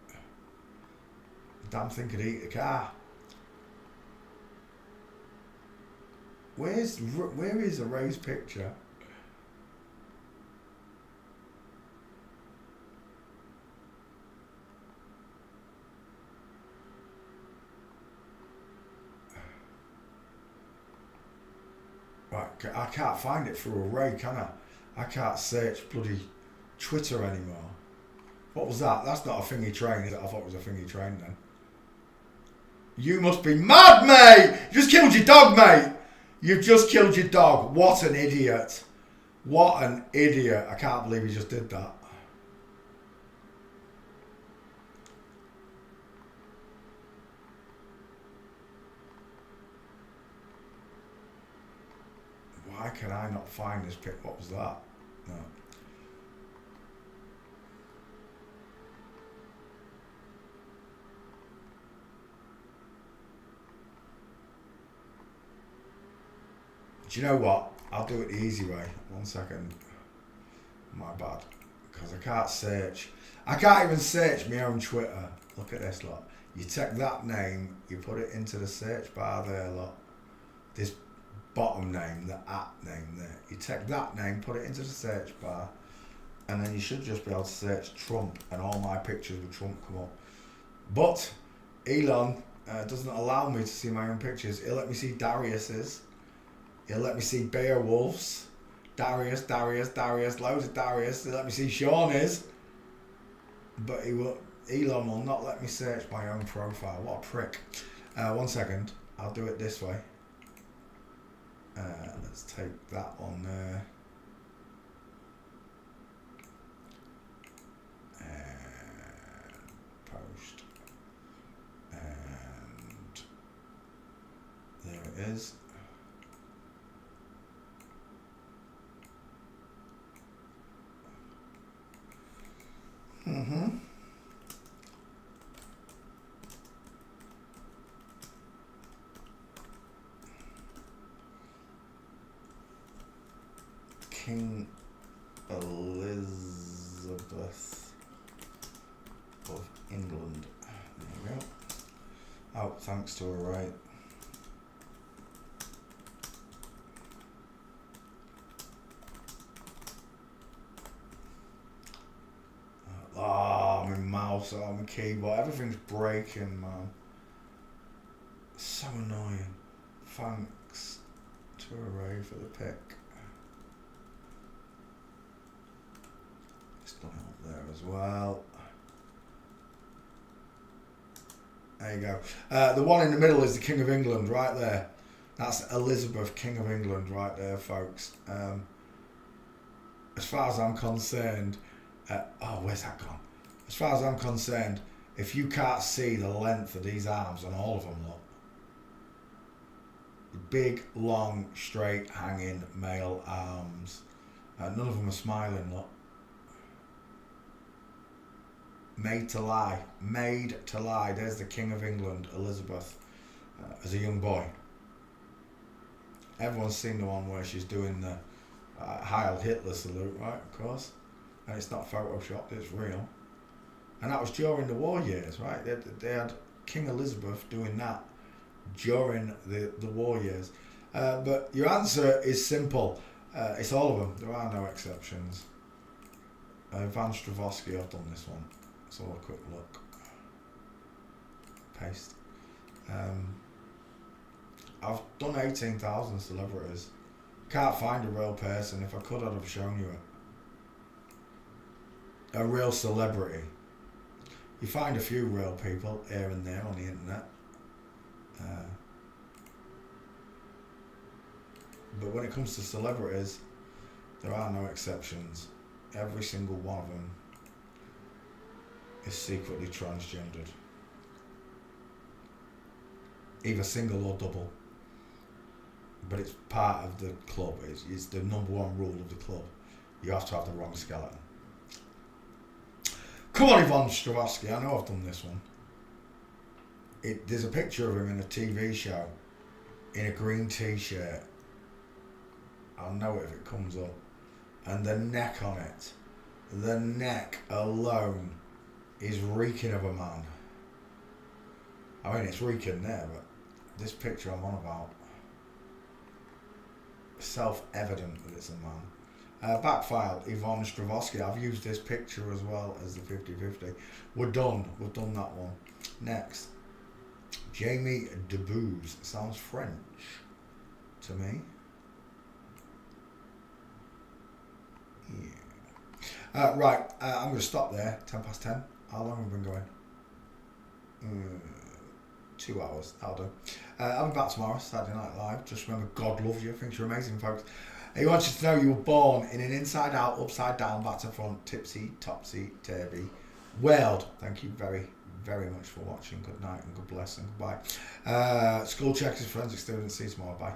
Damn thing could eat a car. Where is Array's picture? Right, I can't find it through Array, can I? I can't search bloody Twitter anymore. What was that? That's not a thingy train, is it? I thought it was a thingy train then. You must be mad, mate! You just killed your dog, mate! You've just killed your dog. What an idiot. What an idiot. I can't believe he just did that. Why can I not find this pic? What was that? No. Do you know what? I'll do it the easy way. 1 second. My bad. Because I can't search. I can't even search my own Twitter. Look at this, lot. You take that name, you put it into the search bar there, lot. This bottom name, the @ name there. You take that name, put it into the search bar, and then you should just be able to search Trump, and all my pictures with Trump come up. But Elon doesn't allow me to see my own pictures. He'll let me see Darius's. He'll let me see Beowulf's. Darius, loads of Darius. He'll let me see Shauna's. But Elon will not let me search my own profile. What a prick. 1 second. I'll do it this way. Let's take that one there. And post. And there it is. King Elizabeth of England. There we go. Oh, thanks to her, right. Oh, my mouse, oh, my keyboard, everything's breaking, man. So annoying. Thanks to Array for the pick. It's not up there as well. There you go. The one in the middle is the King of England, right there. That's Elizabeth, King of England, right there, folks. As far as I'm concerned, oh, where's that gone? As far as I'm concerned, if you can't see the length of these arms on all of them, look. Big, long, straight, hanging male arms. None of them are smiling, look. Made to lie. Made to lie. There's the King of England, Elizabeth, as a young boy. Everyone's seen the one where she's doing the Heil Hitler salute, right, of course. And it's not photoshopped, it's real. And that was during the war years, right? They had King Elizabeth doing that during the war years. But your answer is simple. It's all of them. There are no exceptions. Van Stravosky, I've done this one. Let's have a quick look. Paste. I've done 18,000 celebrities. Can't find a real person. If I could, I'd have shown you a real celebrity. You find a few real people here and there on the internet. But when it comes to celebrities, there are no exceptions. Every single one of them is secretly transgendered. Either single or double. But it's part of the club. It's the #1 rule of the club. You have to have the wrong skeleton. Come on, Yvonne Stravosky. I know I've done this one. There's a picture of him in a TV show in a green t-shirt. I'll know it if it comes up. And the neck on it. The neck alone is reeking of a man. I mean, it's reeking there, but this picture I'm on about, self-evident that it's a man. Backfile, Yvonne Stravosky. I've used this picture as well as the 50-50. We're done. We've done that one. Next. Jamie Debbouze. Sounds French to me. Yeah. Right. I'm going to stop there. 10:10. How long have we been going? 2 hours. That'll do. I'll be back tomorrow, Saturday Night Live. Just remember, God loves you. Thinks you're amazing, folks. He wants you to know you were born in an inside out, upside down, back to front, tipsy, topsy, turvy world. Thank you very, very much for watching. Good night and good bless and goodbye. School checkers, forensic students. See you tomorrow. Bye.